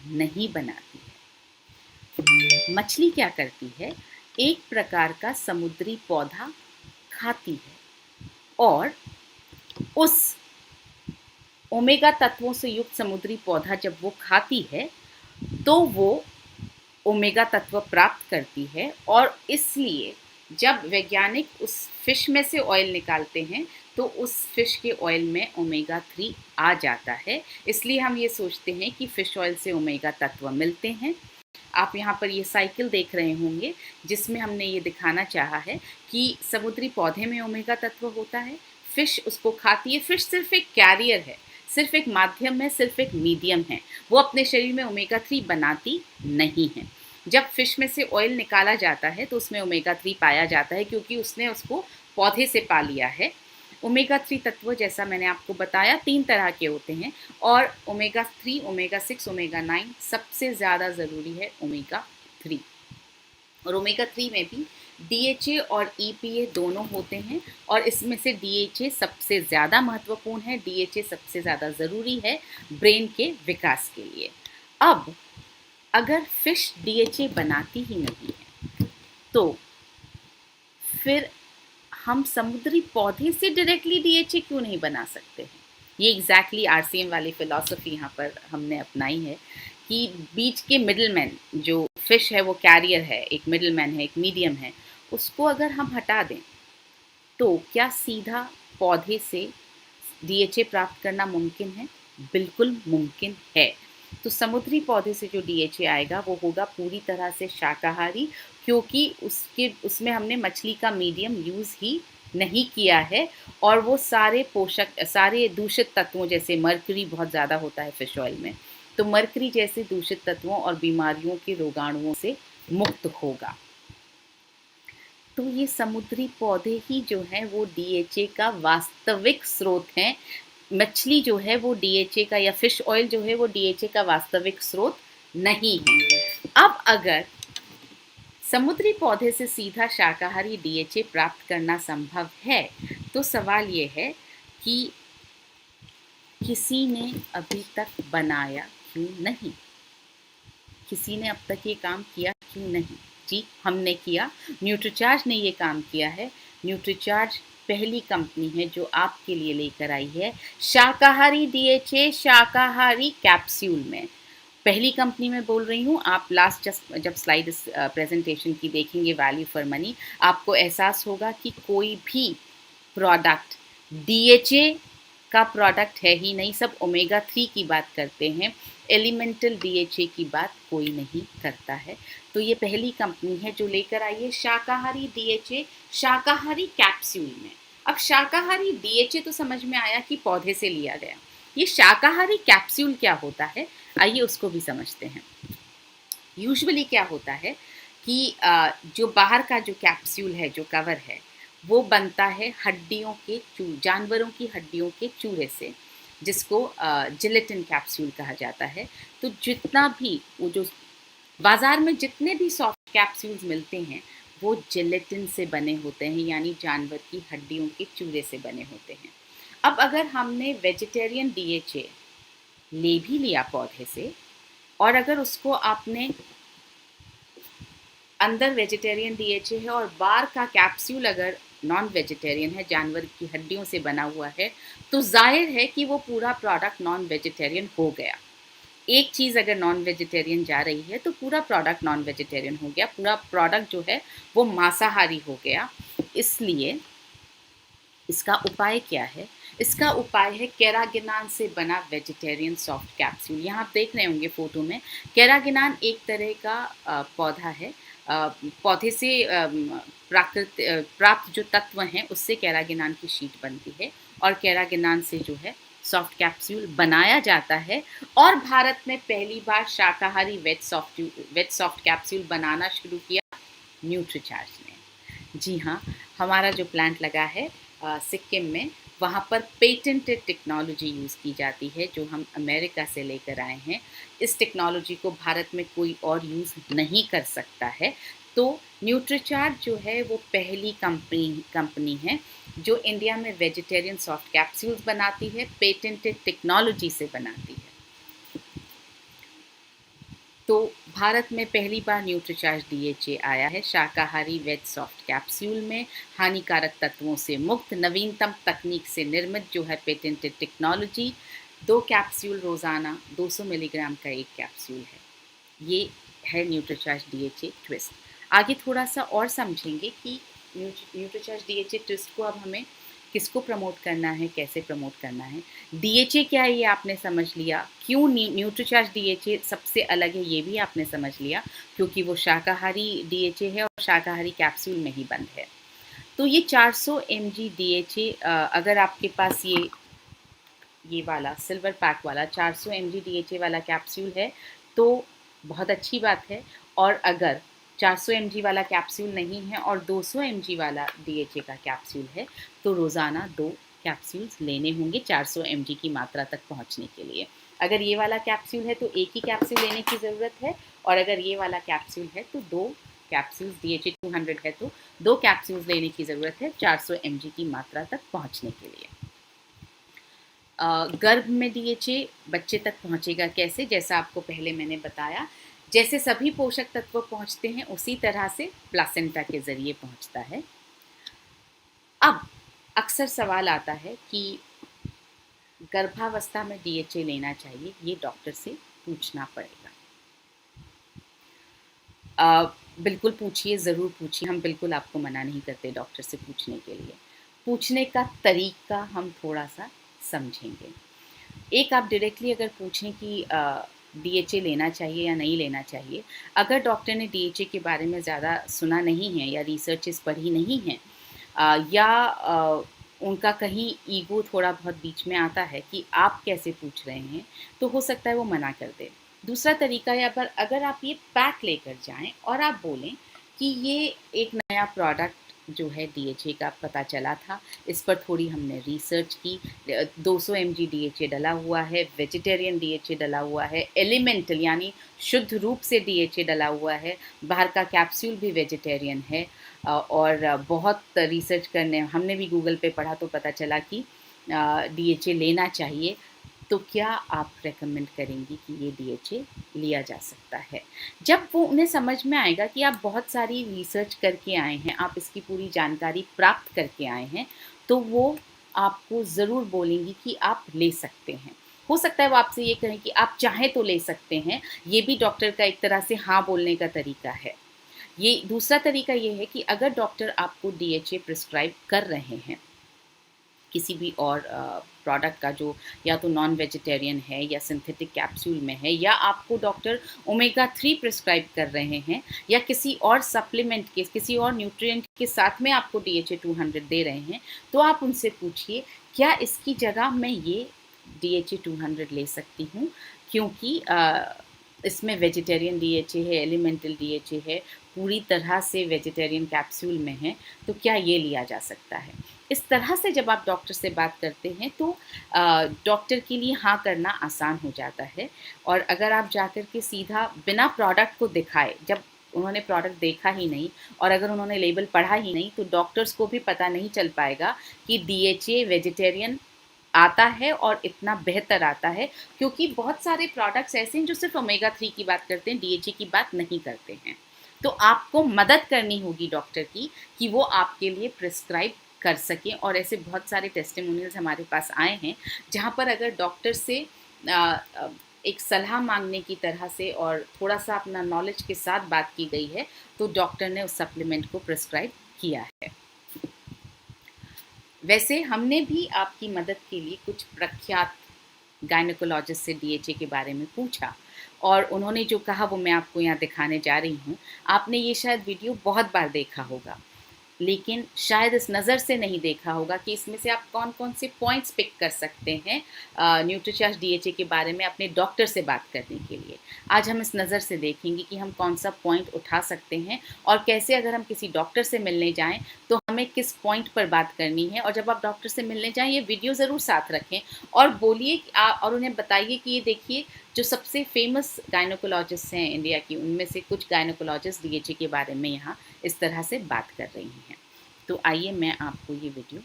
नहीं बनाती है। मछली क्या करती है एक प्रकार का समुद्री पौधा खाती है और उस ओमेगा तत्वों से युक्त समुद्री पौधा जब वो खाती है तो वो ओमेगा तत्व प्राप्त करती है और इसलिए जब वैज्ञानिक उस फिश में से ऑयल निकालते हैं तो उस फिश के ऑयल में ओमेगा 3 आ जाता है। इसलिए हम ये सोचते हैं कि फिश ऑयल से ओमेगा तत्व मिलते हैं। आप यहाँ पर ये साइकिल देख रहे होंगे जिसमें हमने ये दिखाना चाहा है कि समुद्री पौधे में ओमेगा तत्व होता है, फिश उसको खाती है। फिश सिर्फ एक कैरियर है, सिर्फ एक माध्यम है, सिर्फ एक मीडियम है, वो अपने शरीर में ओमेगा 3 बनाती नहीं है। जब फिश में से ऑयल निकाला जाता है तो उसमें ओमेगा 3 पाया जाता है क्योंकि उसने उसको पौधे से पा लिया है। ओमेगा 3 तत्व जैसा मैंने आपको बताया 3 तरह के होते हैं और ओमेगा 3, ओमेगा 6, ओमेगा 9 सबसे ज़्यादा ज़रूरी है ओमेगा 3। और ओमेगा 3 में भी DHA और EPA दोनों होते हैं और इसमें से DHA सबसे ज़्यादा महत्वपूर्ण है, DHA सबसे ज़्यादा ज़रूरी है ब्रेन के विकास के लिए। अब अगर फिश DHA बनाती ही नहीं है तो फिर हम समुद्री पौधे से डायरेक्टली DHA क्यों नहीं बना सकते हैं? ये एग्जैक्टली RCM वाली फिलॉसफी यहाँ पर हमने अपनाई है कि बीच के मिडलमैन जो फिश है वो कैरियर है, एक मिडलमैन है, एक मीडियम है, उसको अगर हम हटा दें तो क्या सीधा पौधे से DHA प्राप्त करना मुमकिन है? बिल्कुल मुमकिन है। तो समुद्री पौधे से जो DHA आएगा वो होगा पूरी तरह से शाकाहारी क्योंकि उसमें हमने मछली का मीडियम यूज़ ही नहीं किया है और वो सारे पोषक, सारे दूषित तत्वों जैसे मर्करी बहुत ज़्यादा होता है फिश ऑयल में, तो मर्करी जैसे दूषित तत्वों और बीमारियों के रोगाणुओं से मुक्त होगा। तो ये समुद्री पौधे ही जो हैं वो DHA का वास्तविक स्रोत हैं। मछली जो है वो DHA का या फिश ऑयल जो है वो DHA का वास्तविक स्रोत नहीं है। अब अगर समुद्री पौधे से सीधा शाकाहारी DHA प्राप्त करना संभव है तो सवाल ये है कि किसी ने अभी तक बनाया क्यों नहीं? किसी ने अब तक ये काम किया क्यों नहीं? जी हमने किया, न्यूट्रीचार्ज ने ये काम किया है। न्यूट्रीचार्ज पहली कंपनी है जो आपके लिए लेकर आई है शाकाहारी DHA शाकाहारी कैप्सूल में। पहली कंपनी में बोल रही हूँ, आप लास्ट जब स्लाइड इस प्रेजेंटेशन की देखेंगे वैल्यू फॉर मनी, आपको एहसास होगा कि कोई भी प्रोडक्ट DHA का प्रोडक्ट है ही नहीं, सब ओमेगा 3 की बात करते हैं, एलिमेंटल DHA की बात कोई नहीं करता है। तो ये पहली कंपनी है जो लेकर आई है शाकाहारी DHA शाकाहारी कैप्सूल में। अब शाकाहारी DHA तो समझ में आया कि पौधे से लिया गया, ये शाकाहारी कैप्सूल क्या होता है आइए उसको भी समझते हैं। यूजुअली क्या होता है कि जो बाहर का जो कैप्सूल है, जो कवर है, वो बनता है हड्डियों के जानवरों की हड्डियों के चूरे से, जिसको जिलेटिन कैप्सूल कहा जाता है। तो जितना भी वो जो बाज़ार में जितने भी सॉफ्ट कैप्सूल्स मिलते हैं वो जिलेटिन से बने होते हैं, यानी जानवर की हड्डियों के चूरे से बने होते हैं। अब अगर हमने वेजिटेरियन DHA ले भी लिया पौधे से और अगर उसको आपने अंदर वेजिटेरियन DHA है और बाहर का कैप्सूल अगर नॉन वेजिटेरियन है, जानवर की हड्डियों से बना हुआ है, तो जाहिर है कि वो पूरा प्रोडक्ट नॉन वेजिटेरियन हो गया। एक चीज़ अगर नॉन वेजिटेरियन जा रही है तो पूरा प्रोडक्ट नॉन वेजिटेरियन हो गया, पूरा प्रोडक्ट जो है वो मांसाहारी हो गया। इसलिए इसका उपाय क्या है? इसका उपाय है कैरागिनान से बना वेजिटेरियन सॉफ्ट कैप्सूल। यहाँ आप देख रहे होंगे फ़ोटो में, कैरागिनान एक तरह का पौधा है, पौधे से प्राप्त जो तत्व हैं उससे कैरागिनान की शीट बनती है और कैरागिनान से जो है सॉफ्ट कैप्सूल बनाया जाता है। और भारत में पहली बार शाकाहारी वेज सॉफ्ट कैप्सूल बनाना शुरू किया न्यूट्रीचार्ज ने। जी हाँ, हमारा जो प्लांट लगा है सिक्किम में, वहाँ पर पेटेंटेड टेक्नोलॉजी यूज़ की जाती है जो हम अमेरिका से लेकर आए हैं। इस टेक्नोलॉजी को भारत में कोई और यूज़ नहीं कर सकता है। तो न्यूट्रीचार्ज जो है वो पहली कंपनी है जो इंडिया में वेजिटेरियन सॉफ्ट कैप्सूल्स बनाती है, पेटेंटेड टेक्नोलॉजी से बनाती है। तो भारत में पहली बार न्यूट्रीचार्ज डीएचए आया है शाकाहारी वेज सॉफ्ट कैप्सूल में, हानिकारक तत्वों से मुक्त नवीनतम तकनीक से निर्मित जो है पेटेंटेड टेक्नोलॉजी। 2 कैप्सूल रोज़ाना 200 मिलीग्राम का एक कैप्सूल है। ये है न्यूट्रीचार्ज डीएचए ट्विस्ट। आगे थोड़ा सा और समझेंगे कि न्यूट्रीचार्ज डीएचए ट्विस्ट को अब हमें किसको प्रमोट करना है, कैसे प्रमोट करना है। डीएचए क्या है ये आपने समझ लिया, क्यों न्यूट्रीचार्ज डीएचए सबसे अलग है ये भी आपने समझ लिया, क्योंकि वो शाकाहारी डीएचए है और शाकाहारी कैप्सूल में ही बंद है। तो ये 400 mg डीएचए, अगर आपके पास ये वाला सिल्वर पैक वाला 400 mg डीएचए वाला कैप्सूल है तो बहुत अच्छी बात है। और अगर 400 mg वाला कैप्सूल नहीं है और 200 mg वाला डीएचए का कैप्सूल है तो रोज़ाना 2 कैप्सूल्स लेने होंगे 400 mg की मात्रा तक पहुंचने के लिए। अगर ये वाला कैप्सूल है तो एक ही कैप्सूल लेने की ज़रूरत है, और अगर ये वाला कैप्सूल है तो 2 कैप्सूल्स, डीएचए 200 है तो 2 कैप्सूल्स लेने की ज़रूरत है 400 mg की मात्रा तक पहुँचने के लिए। गर्भ में डीएचए बच्चे तक पहुंचेगा कैसे, जैसा आपको पहले मैंने बताया, जैसे सभी पोषक तत्व पहुंचते हैं उसी तरह से प्लासेंटा के ज़रिए पहुंचता है। अब अक्सर सवाल आता है कि गर्भावस्था में डीएचए लेना चाहिए, ये डॉक्टर से पूछना पड़ेगा। बिल्कुल पूछिए, ज़रूर पूछिए, हम बिल्कुल आपको मना नहीं करते डॉक्टर से पूछने के लिए। पूछने का तरीका हम थोड़ा सा समझेंगे। एक, आप डायरेक्टली अगर पूछें कि डीएचए लेना चाहिए या नहीं लेना चाहिए, अगर डॉक्टर ने डीएचए के बारे में ज़्यादा सुना नहीं है या रिसर्चेस पढ़ी नहीं हैं, या उनका कहीं ईगो थोड़ा बहुत बीच में आता है कि आप कैसे पूछ रहे हैं, तो हो सकता है वो मना कर दे। दूसरा तरीका है, अगर आप ये पैक लेकर जाएं और आप बोलें कि ये एक नया प्रोडक्ट जो है डीएचए का पता चला था, इस पर थोड़ी हमने रिसर्च की, 200 mg डीएचए डला हुआ है, वेजिटेरियन डीएचए डला हुआ है, एलिमेंटल यानी शुद्ध रूप से डीएचए डला हुआ है, बाहर का कैप्सूल भी वेजिटेरियन है, और बहुत रिसर्च करने हमने भी गूगल पे पढ़ा तो पता चला कि डीएचए लेना चाहिए, तो क्या आप रेकमेंड करेंगी कि ये डीएचए लिया जा सकता है? जब वो उन्हें समझ में आएगा कि आप बहुत सारी रिसर्च करके आए हैं, आप इसकी पूरी जानकारी प्राप्त करके आए हैं, तो वो आपको ज़रूर बोलेंगी कि आप ले सकते हैं। हो सकता है वो आपसे ये कहें कि आप चाहें तो ले सकते हैं, ये भी डॉक्टर का एक तरह से हाँ बोलने का तरीका है। ये दूसरा तरीका ये है कि अगर डॉक्टर आपको डीएचए प्रिस्क्राइब कर रहे हैं किसी भी और प्रोडक्ट का जो या तो नॉन वेजिटेरियन है या सिंथेटिक कैप्सूल में है, या आपको डॉक्टर ओमेगा 3 प्रिस्क्राइब कर रहे हैं, या किसी और सप्लीमेंट के, किसी और न्यूट्रिएंट के साथ में आपको डीएचए 200 दे रहे हैं, तो आप उनसे पूछिए क्या इसकी जगह मैं ये डीएचए 200 ले सकती हूँ, क्योंकि इसमें वेजिटेरियन डीएचए है, एलिमेंटल डीएचए है, पूरी तरह से वेजिटेरियन कैप्सूल में है, तो क्या ये लिया जा सकता है? इस तरह से जब आप डॉक्टर से बात करते हैं तो डॉक्टर के लिए हाँ करना आसान हो जाता है। और अगर आप जाकर के सीधा बिना प्रोडक्ट को दिखाए, जब उन्होंने प्रोडक्ट देखा ही नहीं और अगर उन्होंने लेबल पढ़ा ही नहीं, तो डॉक्टर्स को भी पता नहीं चल पाएगा कि डीएचए वेजिटेरियन आता है और इतना बेहतर आता है, क्योंकि बहुत सारे प्रोडक्ट्स ऐसे हैं जो सिर्फ ओमेगा 3 की बात करते हैं, डीएचए की बात नहीं करते हैं। तो आपको मदद करनी होगी डॉक्टर की कि वो आपके लिए प्रिस्क्राइब कर सकें। और ऐसे बहुत सारे टेस्टिमोनियल्स हमारे पास आए हैं जहाँ पर अगर डॉक्टर से एक सलाह मांगने की तरह से और थोड़ा सा अपना नॉलेज के साथ बात की गई है, तो डॉक्टर ने उस सप्लीमेंट को प्रिस्क्राइब किया है। वैसे हमने भी आपकी मदद के लिए कुछ प्रख्यात गायनेकोलॉजिस्ट से डीएचए के बारे में पूछा, और उन्होंने जो कहा वो मैं आपको यहाँ दिखाने जा रही हूँ। आपने ये शायद वीडियो बहुत बार देखा होगा, लेकिन शायद इस नज़र से नहीं देखा होगा कि इसमें से आप कौन कौन से पॉइंट्स पिक कर सकते हैं न्यूट्रीचार्ज डीएचए के बारे में अपने डॉक्टर से बात करने के लिए। आज हम इस नज़र से देखेंगे कि हम कौन सा पॉइंट उठा सकते हैं और कैसे अगर हम किसी डॉक्टर से मिलने जाएं तो हमें किस पॉइंट पर बात करनी है। और जब आप डॉक्टर से मिलने जाएं ये वीडियो ज़रूर साथ रखें और बोलिए और उन्हें बताइए कि ये देखिए जो सबसे फेमस गायनेकोलॉजिस्ट हैं इंडिया की, उनमें से कुछ गायनेकोलॉजिस्ट डीएचए के बारे में यहाँ इस तरह से बात कर रही हैं। तो आइए मैं आपको ये वीडियो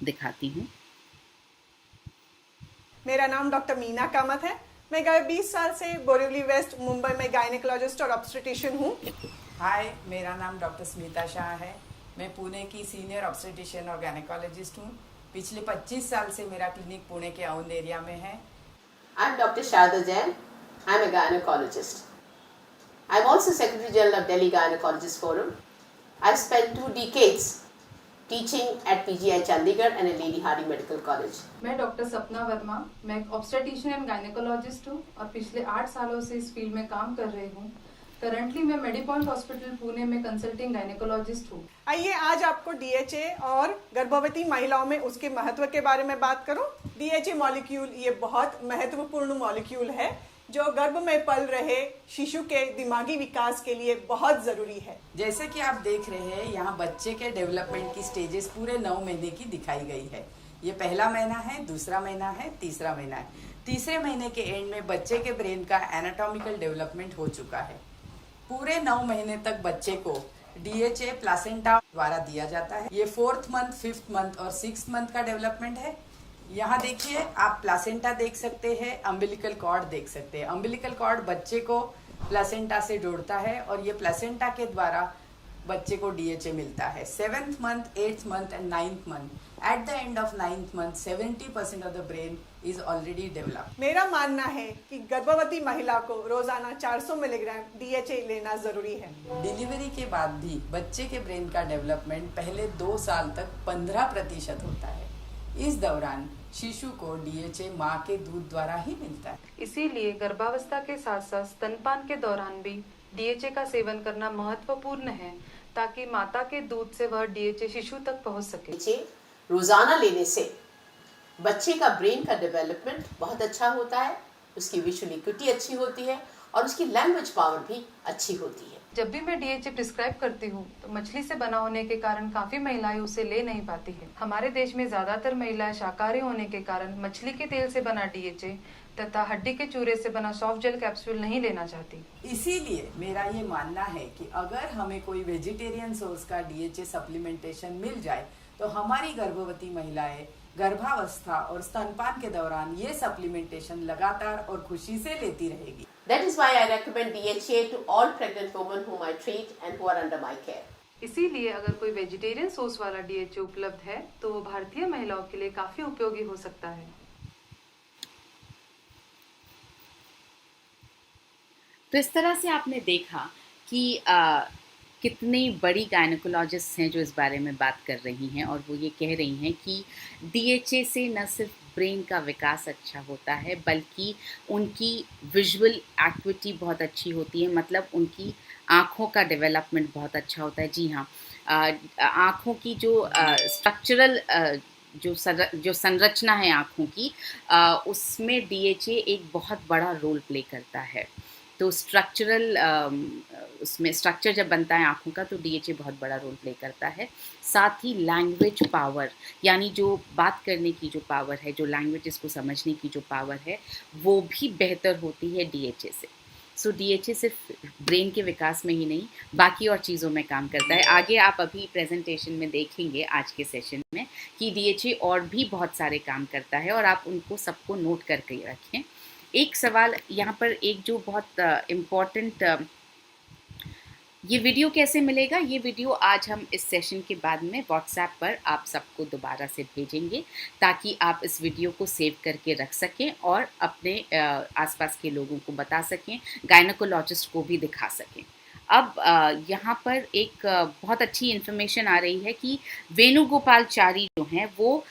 दिखाती हूँ। मेरा नाम डॉक्टर मीना कामत है। मैं गए 20 साल से बोरिवली वेस्ट मुंबई में गायनेकोलॉजिस्ट और ऑब्स्टेट्रिशियन हूँ। हाय, मेरा नाम डॉक्टर स्मिता शाह है। मैं पुणे की सीनियर ऑब्स्टेट्रिशियन और गायनेकोलॉजिस्ट हूँ। पिछले 25 साल से मेरा क्लिनिक पुणे के औंध एरिया में है। I'm Dr. Sharda Jain. I'm a gynecologist. I'm also Secretary General of Delhi Gynecologist Forum. I've spent 2 decades teaching at PGI Chandigarh and at Lady Hardy Medical College. मैं डॉक्टर सपना वर्मा, मैं एक ऑब्स्टेट्रिशियन एंड गायनेकोलॉजिस्ट हूँ और पिछले 8 सालों से इस फील्ड में काम कर रही हूँ। करंटली मैं मेडिपॉइंट हॉस्पिटल पुणे में कंसल्टिंग गायनेकोलॉजिस्ट हूँ। आइए आज आपको डीएचए और गर्भवती महिलाओं में उसके महत्व के बारे में बात करूं। डीएचए मॉलिक्यूल ये बहुत महत्वपूर्ण मॉलिक्यूल है जो गर्भ में पल रहे शिशु के दिमागी विकास के लिए बहुत जरूरी है। जैसे कि आप देख रहे हैं, यहाँ बच्चे के डेवलपमेंट की स्टेजेस पूरे 9 महीने की दिखाई गई है। ये पहला महीना है, दूसरा महीना है, तीसरा महीना है। तीसरे महीने के एंड में बच्चे के ब्रेन का एनाटॉमिकल डेवलपमेंट हो चुका है। पूरे 9 महीने तक बच्चे को डीएचए प्लासेंटा द्वारा दिया जाता है। ये 4th मंथ, 5th मंथ और 6th मंथ का डेवलपमेंट है। यहाँ देखिए, आप प्लासेंटा देख सकते हैं, अम्बिलिकल कॉर्ड देख सकते हैं। अम्बिलिकल कॉर्ड बच्चे को प्लासेंटा से जोड़ता है और ये प्लासेंटा के द्वारा बच्चे को डीएचए मिलता है। 7th month, 8th month and 9th month. At the end of 9th month 70% of the brain is already developed. मेरा मानना है कि गर्भवती महिला को रोजाना 400 मिलीग्राम डीएचए लेना जरूरी है। डिलीवरी के बाद भी बच्चे के ब्रेन का डेवलपमेंट पहले 2 साल तक 15% होता है। इस दौरान शिशु को डीएचए माँ के दूध द्वारा ही मिलता है। इसीलिए गर्भावस्था के साथ साथ स्तनपान के दौरान भी डीएचए का सेवन करना महत्वपूर्ण है ताकि माता के दूध से वह डीएचए शिशु तक पहुंच सके। डीएचए रोजाना लेने से बच्चे का ब्रेन का डेवलपमेंट बहुत अच्छा होता है, उसकी विजुअल इक्विटी अच्छी होती है और उसकी लैंग्वेज पावर भी अच्छी होती है। जब भी मैं डीएचए प्रिस्क्राइब करती हूँ तो मछली से बना होने के कारण काफी महिलाएं उसे ले नहीं पाती है। हमारे देश में ज्यादातर महिलाएं शाकाहारी होने के कारण मछली के तेल से बना डीएचए तथा हड्डी के चूरे से बना सॉफ्ट जेल कैप्सूल नहीं लेना चाहती। इसीलिए मेरा ये मानना है कि अगर हमें कोई वेजिटेरियन सोर्स का डीएचए सप्लीमेंटेशन मिल जाए तो हमारी गर्भवती महिलाएं गर्भावस्था और स्तनपान के दौरान ये सप्लीमेंटेशन लगातार और खुशी से लेती रहेगी। That is why I recommend DHA to all pregnant women whom I treat and who are under my care. इसीलिए अगर कोई वेजिटेरियन सोर्स वाला डीएचए उपलब्ध है तो वो भारतीय महिलाओं के लिए काफी उपयोगी हो सकता है। तो इस तरह से आपने देखा कि कितनी बड़ी गायनेकोलॉजिस्ट हैं जो इस बारे में बात कर रही हैं और वो ये कह रही हैं कि डीएचए से न सिर्फ ब्रेन का विकास अच्छा होता है बल्कि उनकी विजुअल एक्टिविटी बहुत अच्छी होती है, मतलब उनकी आँखों का डेवलपमेंट बहुत अच्छा होता है। जी हाँ, आँखों की जो स्ट्रक्चरल जो संरचना है आँखों की, उसमें डीएचए एक बहुत बड़ा रोल प्ले करता है। तो स्ट्रक्चरल उसमें स्ट्रक्चर जब बनता है आँखों का तो डीएचए बहुत बड़ा रोल प्ले करता है। साथ ही लैंग्वेज पावर, यानी जो बात करने की जो पावर है, जो लैंग्वेजेस को समझने की जो पावर है, वो भी बेहतर होती है डीएचए से। सो डीएचए सिर्फ ब्रेन के विकास में ही नहीं, बाकी और चीज़ों में काम करता है। आगे आप अभी प्रेजेंटेशन में देखेंगे आज के सेशन में कि डीएचए और भी बहुत सारे काम करता है और आप उनको सबको नोट करके रखें। एक सवाल यहाँ पर, एक जो बहुत इम्पॉर्टेंट, ये वीडियो कैसे मिलेगा? ये वीडियो आज हम इस सेशन के बाद में व्हाट्सएप पर आप सबको दोबारा से भेजेंगे ताकि आप इस वीडियो को सेव करके रख सकें और अपने आसपास के लोगों को बता सकें, गायनेकोलॉजिस्ट को भी दिखा सकें। अब यहाँ पर एक बहुत अच्छी इन्फॉर्मेशन आ रही है कि वेणुगोपालचारी जो हैं वो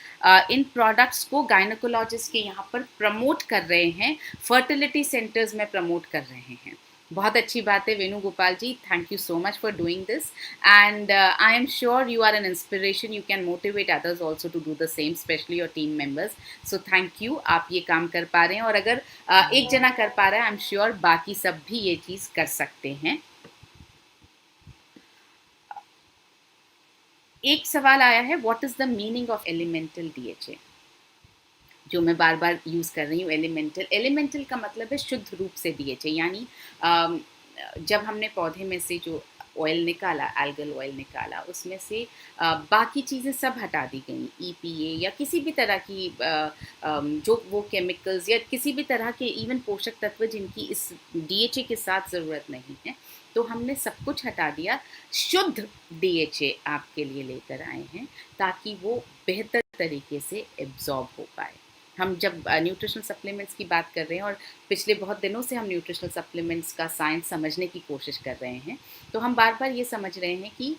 इन प्रोडक्ट्स को गायनेकोलॉजिस्ट के यहाँ पर प्रमोट कर रहे हैं, फर्टिलिटी सेंटर्स में प्रमोट कर रहे हैं। बहुत अच्छी बात है Venugopal ji, thank you so much for doing this and I am sure you are an inspiration, you can motivate others also to do the same, specially your team members. So thank you, आप ये काम कर पा रहे हैं और अगर एक जना कर पा रहा है, आई एम श्योर बाकी सब भी ये चीज़ कर सकते हैं। एक सवाल आया है, what is the meaning of elemental DHA, जो मैं बार बार यूज़ कर रही हूँ। एलिमेंटल का मतलब है शुद्ध रूप से डीएचए, यानी जब हमने पौधे में से जो ऑयल निकाला, एल्गल ऑयल निकाला, उसमें से बाकी चीज़ें सब हटा दी गई, EPA या किसी भी तरह की जो वो केमिकल्स या किसी भी तरह के इवन पोषक तत्व जिनकी इस DHA के साथ ज़रूरत नहीं है, तो हमने सब कुछ हटा दिया। शुद्ध DHA आपके लिए लेकर आए हैं ताकि वो बेहतर तरीके से एब्जॉर्ब हो पाए। हम जब न्यूट्रिशनल सप्लीमेंट्स की बात कर रहे हैं और पिछले बहुत दिनों से हम न्यूट्रिशनल सप्लीमेंट्स का साइंस समझने की कोशिश कर रहे हैं, तो हम बार बार ये समझ रहे हैं कि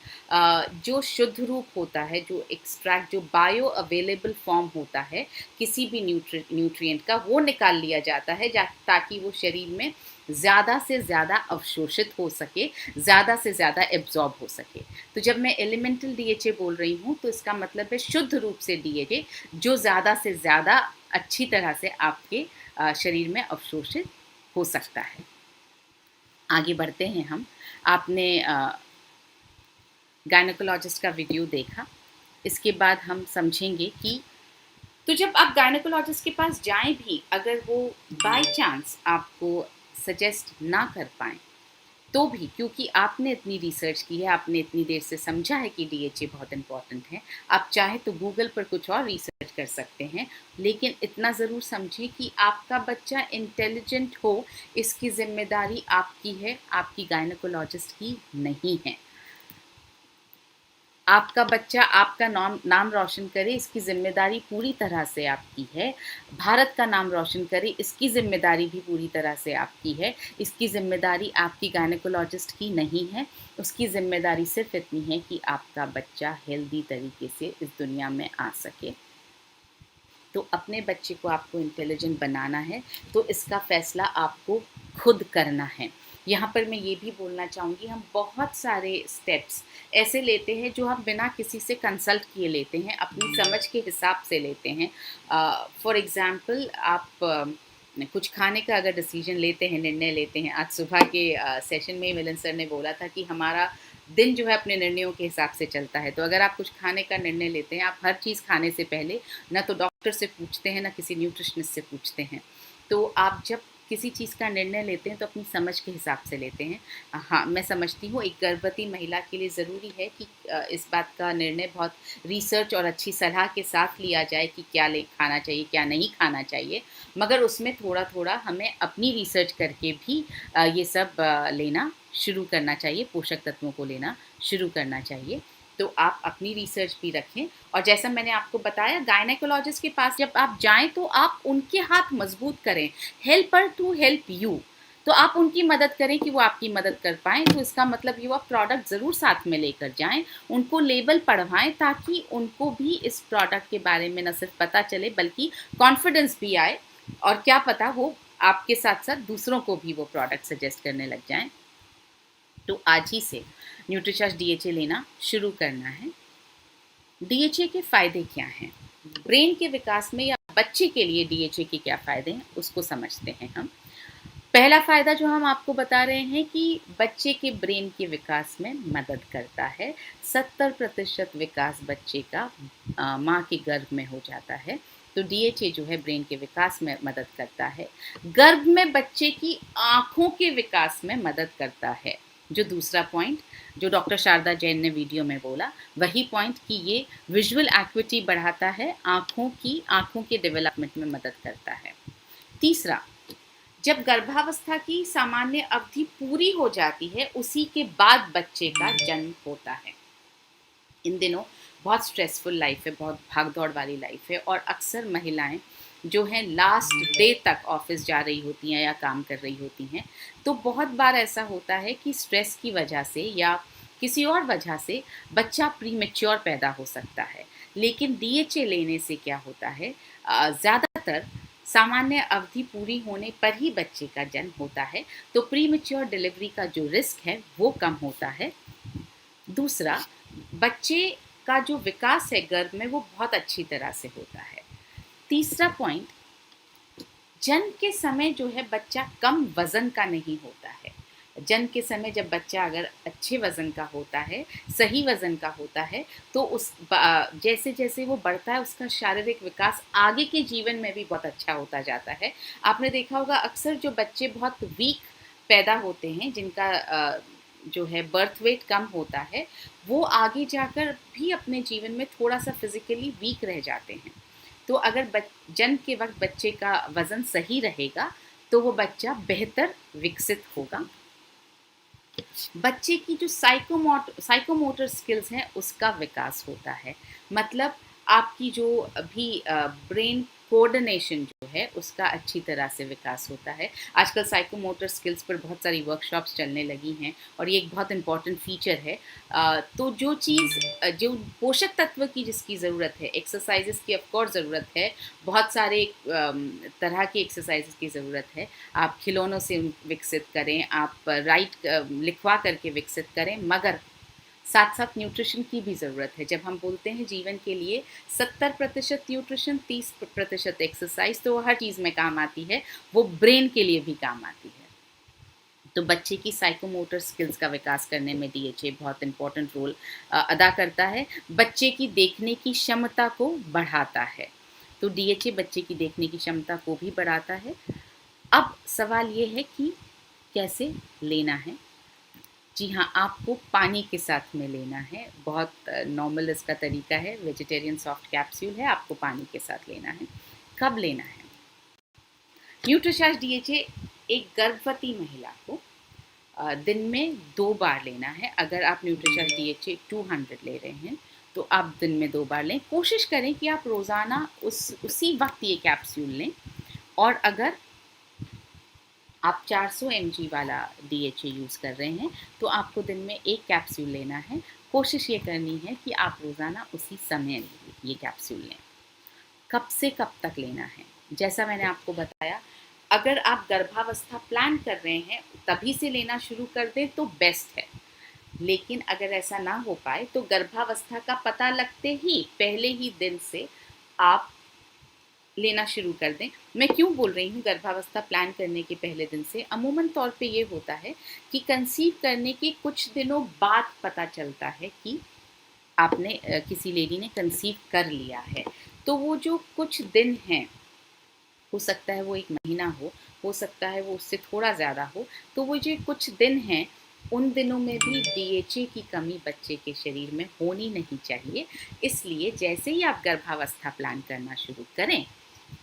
जो शुद्ध रूप होता है, जो एक्सट्रैक्ट, जो बायो अवेलेबल फॉर्म होता है किसी भी न्यूट्रिएंट का, वो निकाल लिया जाता है ताकि वो शरीर में ज़्यादा से ज़्यादा अवशोषित हो सके, ज़्यादा से ज़्यादा एब्जॉर्ब हो सके। तो जब मैं एलिमेंटल DHA बोल रही हूँ तो इसका मतलब है शुद्ध रूप से DHA जो ज़्यादा से ज़्यादा अच्छी तरह से आपके शरीर में अवशोषित हो सकता है। आगे बढ़ते हैं हम। आपने गायनेकोलॉजिस्ट का वीडियो देखा, इसके बाद हम समझेंगे कि तो जब आप गायनेकोलॉजिस्ट के पास जाएं भी, अगर वो बाय चांस आपको सजेस्ट ना कर पाएँ तो भी, क्योंकि आपने इतनी रिसर्च की है, आपने इतनी देर से समझा है कि DHA बहुत इम्पॉर्टेंट है, आप चाहे तो गूगल पर कुछ और रिसर्च कर सकते हैं, लेकिन इतना ज़रूर समझें कि आपका बच्चा इंटेलिजेंट हो, इसकी जिम्मेदारी आपकी है, आपकी गायनेकोलॉजिस्ट की नहीं है। आपका बच्चा आपका नाम रोशन करे, इसकी ज़िम्मेदारी पूरी तरह से आपकी है। भारत का नाम रोशन करे, इसकी ज़िम्मेदारी भी पूरी तरह से आपकी है। इसकी ज़िम्मेदारी आपकी गायनेकोलॉजिस्ट की नहीं है। उसकी ज़िम्मेदारी सिर्फ इतनी है कि आपका बच्चा हेल्दी तरीके से इस दुनिया में आ सके। तो अपने बच्चे को आपको इंटेलिजेंट बनाना है, तो इसका फ़ैसला आपको खुद करना है। यहाँ पर मैं ये भी बोलना चाहूँगी, हम बहुत सारे स्टेप्स ऐसे लेते हैं जो हम बिना किसी से कंसल्ट किए लेते हैं, अपनी समझ के हिसाब से लेते हैं। फॉर एग्ज़ाम्पल, आप कुछ खाने का अगर डिसीजन लेते हैं, निर्णय लेते हैं। आज सुबह के सेशन में मिलन सर ने बोला था कि हमारा दिन जो है अपने निर्णयों के हिसाब से चलता है। तो अगर आप कुछ खाने का निर्णय लेते हैं, आप हर चीज़ खाने से पहले ना तो डॉक्टर से पूछते हैं, ना किसी न्यूट्रिशनिस्ट से पूछते हैं। तो आप जब किसी चीज़ का निर्णय लेते हैं तो अपनी समझ के हिसाब से लेते हैं। हाँ, मैं समझती हूँ एक गर्भवती महिला के लिए ज़रूरी है कि इस बात का निर्णय बहुत रिसर्च और अच्छी सलाह के साथ लिया जाए कि क्या खाना चाहिए, क्या नहीं खाना चाहिए, मगर उसमें थोड़ा थोड़ा हमें अपनी रिसर्च करके भी ये सब लेना शुरू करना चाहिए, पोषक तत्वों को लेना शुरू करना चाहिए। तो आप अपनी रिसर्च भी रखें। और जैसा मैंने आपको बताया, गायनेकोलॉजिस्ट के पास जब आप जाएं तो आप उनके हाथ मजबूत करें, हेल्पर टू हेल्प यू। तो आप उनकी मदद करें कि वो आपकी मदद कर पाएँ। तो इसका मतलब ये, आप प्रोडक्ट ज़रूर साथ में लेकर जाएं, उनको लेबल पढ़वाएं ताकि उनको भी इस प्रोडक्ट के बारे में न सिर्फ पता चले बल्कि कॉन्फिडेंस भी आए, और क्या पता वो आपके साथ साथ दूसरों को भी वो प्रोडक्ट सजेस्ट करने लग जाएँ। तो आज ही से न्यूट्रीचार्ज DHA लेना शुरू करना है। DHA के फ़ायदे क्या हैं, ब्रेन के विकास में या बच्चे के लिए DHA के क्या फ़ायदे हैं, उसको समझते हैं हम। पहला फ़ायदा जो हम आपको बता रहे हैं कि बच्चे के ब्रेन के विकास में मदद करता है। 70% विकास बच्चे का माँ के गर्भ में हो जाता है। तो DHA जो है ब्रेन के विकास में मदद करता है। गर्भ में बच्चे की आँखों के विकास में मदद करता है। जो दूसरा पॉइंट जो डॉक्टर शारदा जैन ने वीडियो में बोला, वही पॉइंट कि ये विजुअल एक्टिविटी बढ़ाता है, आँखों के डेवलपमेंट में मदद करता है। तीसरा, जब गर्भावस्था की सामान्य अवधि पूरी हो जाती है, उसी के बाद बच्चे का जन्म होता है। इन दिनों बहुत स्ट्रेसफुल लाइफ है, बहुत भागदौड़ वाली लाइफ है, और अक्सर महिलाएं जो हैं लास्ट डे तक ऑफिस जा रही होती हैं या काम कर रही होती हैं। तो बहुत बार ऐसा होता है कि स्ट्रेस की वजह से या किसी और वजह से बच्चा प्रीमेच्योर पैदा हो सकता है। लेकिन DHA लेने से क्या होता है, ज़्यादातर सामान्य अवधि पूरी होने पर ही बच्चे का जन्म होता है। तो प्रीमेच्योर डिलीवरी का जो रिस्क है वो कम होता है। दूसरा, बच्चे का जो विकास है गर्भ में वो बहुत अच्छी तरह से होता है। तीसरा पॉइंट, जन्म के समय जो है बच्चा कम वज़न का नहीं होता है। जन्म के समय जब बच्चा अगर अच्छे वज़न का होता है, सही वज़न का होता है, तो उस जैसे जैसे वो बढ़ता है उसका शारीरिक विकास आगे के जीवन में भी बहुत अच्छा होता जाता है। आपने देखा होगा अक्सर जो बच्चे बहुत वीक पैदा होते हैं, जिनका जो है बर्थ वेट कम होता है, वो आगे जाकर भी अपने जीवन में थोड़ा सा फिजिकली वीक रह जाते हैं। तो अगर जन्म के वक्त बच्चे का वज़न सही रहेगा तो वो बच्चा बेहतर विकसित होगा। बच्चे की जो साइकोमोटर स्किल्स हैं उसका विकास होता है। मतलब आपकी जो भी ब्रेन कोऑर्डिनेशन जो है उसका अच्छी तरह से विकास होता है। आजकल साइकोमोटर स्किल्स पर बहुत सारी वर्कशॉप्स चलने लगी हैं और ये एक बहुत इम्पॉर्टेंट फीचर है। तो जो चीज़ जो पोषक तत्व की जिसकी ज़रूरत है, एक्सरसाइजेस की ऑफकोर्स ज़रूरत है, बहुत सारे तरह की एक्सरसाइजेस की ज़रूरत है। आप खिलौनों से विकसित करें, आप लिखवा करके विकसित करें, मगर साथ साथ न्यूट्रिशन की भी ज़रूरत है। जब हम बोलते हैं जीवन के लिए 70% न्यूट्रिशन, 30% एक्सरसाइज, तो वो हर चीज़ में काम आती है, वो ब्रेन के लिए भी काम आती है। तो बच्चे की साइकोमोटर स्किल्स का विकास करने में डीएचए बहुत इम्पोर्टेंट रोल अदा करता है। बच्चे की देखने की क्षमता को बढ़ाता है, तो डीएचए बच्चे की देखने की क्षमता को भी बढ़ाता है। अब सवाल ये है कि कैसे लेना है। जी हाँ, आपको पानी के साथ में लेना है। बहुत नॉर्मल इसका तरीका है, वेजिटेरियन सॉफ्ट कैप्सूल है, आपको पानी के साथ लेना है। कब लेना है? न्यूट्रिचार्ज डीएचए एक गर्भवती महिला को दिन में 2 बार लेना है। अगर आप न्यूट्रिचार्ज डीएचए 200 ले रहे हैं तो आप दिन में 2 बार लें। कोशिश करें कि आप रोज़ाना उसी वक्त ये कैप्सूल लें। और अगर आप 400 mg वाला डीएचए यूज़ कर रहे हैं तो आपको दिन में 1 कैप्सूल लेना है। कोशिश ये करनी है कि आप रोज़ाना उसी समय ये कैप्सूल लें। कब से कब तक लेना है? जैसा मैंने आपको बताया, अगर आप गर्भावस्था प्लान कर रहे हैं तभी से लेना शुरू कर दें तो बेस्ट है। लेकिन अगर ऐसा ना हो पाए तो गर्भावस्था का पता लगते ही पहले ही दिन से आप लेना शुरू कर दें। मैं क्यों बोल रही हूँ गर्भावस्था प्लान करने के पहले दिन से? अमूमन तौर पे ये होता है कि कंसीव करने के कुछ दिनों बाद पता चलता है कि आपने किसी लेडी ने कंसीव कर लिया है। तो वो जो कुछ दिन हैं, हो सकता है वो 1 महीना हो सकता है वो उससे थोड़ा ज़्यादा हो, तो वो जो कुछ दिन हैं उन दिनों में भी डीएचए की कमी बच्चे के शरीर में होनी नहीं चाहिए। इसलिए जैसे ही आप गर्भावस्था प्लान करना शुरू करें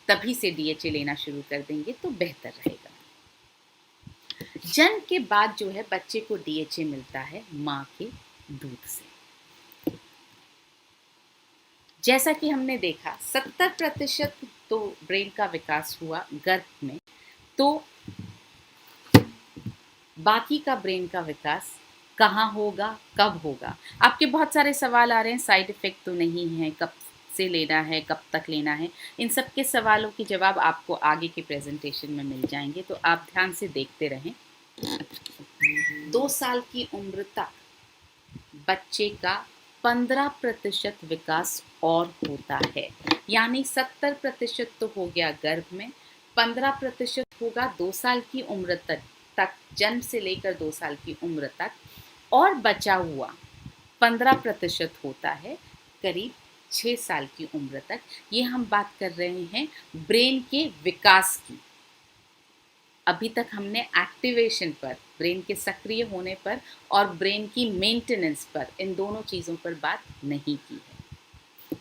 तभी से डीएचए लेना शुरू कर देंगे तो बेहतर रहेगा। जन्म के बाद जो है बच्चे को डीएचए मिलता है माँ के दूध से। जैसा कि हमने देखा 70% तो ब्रेन का विकास हुआ गर्भ में, तो बाकी का ब्रेन का विकास कहाँ होगा, कब होगा? आपके बहुत सारे सवाल आ रहे हैं, साइड इफ़ेक्ट तो नहीं है, कब से लेना है, कब तक लेना है? इन सब के सवालों के जवाब आपको आगे के प्रेजेंटेशन में मिल जाएंगे, तो आप ध्यान से देखते रहें। 2 साल की उम्र तक बच्चे का 15% विकास और होता है, यानी 70% तो हो गया गर्भ में, 15% होगा 2 साल की उम्र तक, जन्म से लेकर 2 साल की उम्र तक, और बचा हुआ 15% होता है करीब 6 साल की उम्र तक। ये हम बात कर रहे हैं ब्रेन के विकास की। अभी तक हमने एक्टिवेशन पर, ब्रेन के सक्रिय होने पर और ब्रेन की मेंटेनेंस पर, इन दोनों चीज़ों पर बात नहीं की है।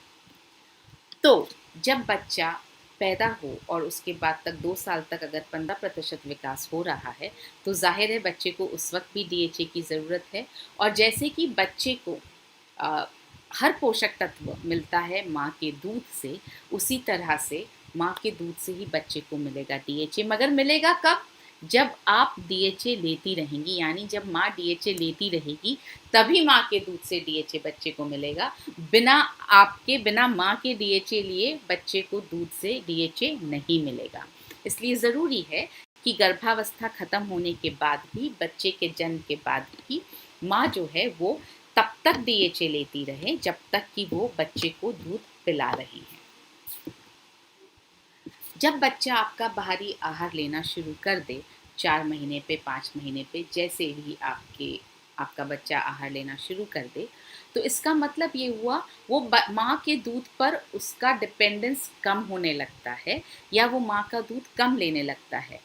तो जब बच्चा पैदा हो और उसके बाद तक 2 साल तक अगर 15% विकास हो रहा है तो जाहिर है बच्चे को उस वक्त भी डीएचए की ज़रूरत है। और जैसे कि बच्चे को हर पोषक तत्व मिलता है माँ के दूध से, उसी तरह से माँ के दूध से ही बच्चे को मिलेगा डीएचए। मगर मिलेगा कब? जब आप डीएचए लेती रहेंगी, यानी जब माँ डीएचए लेती रहेगी तभी माँ के दूध से डीएचए बच्चे को मिलेगा। बिना माँ के डीएचए लिए बच्चे को दूध से डीएचए नहीं मिलेगा। इसलिए ज़रूरी है कि गर्भावस्था ख़त्म होने के बाद भी, बच्चे के जन्म के बाद भी माँ जो है वो तब तक डीएचए लेती रहे जब तक कि वो बच्चे को दूध पिला रही है। जब बच्चा आपका बाहरी आहार लेना शुरू कर दे, 4 महीने पे, 5 महीने पे, जैसे भी आपका बच्चा आहार लेना शुरू कर दे, तो इसका मतलब ये हुआ वो माँ के दूध पर उसका डिपेंडेंस कम होने लगता है या वो माँ का दूध कम लेने लगता है।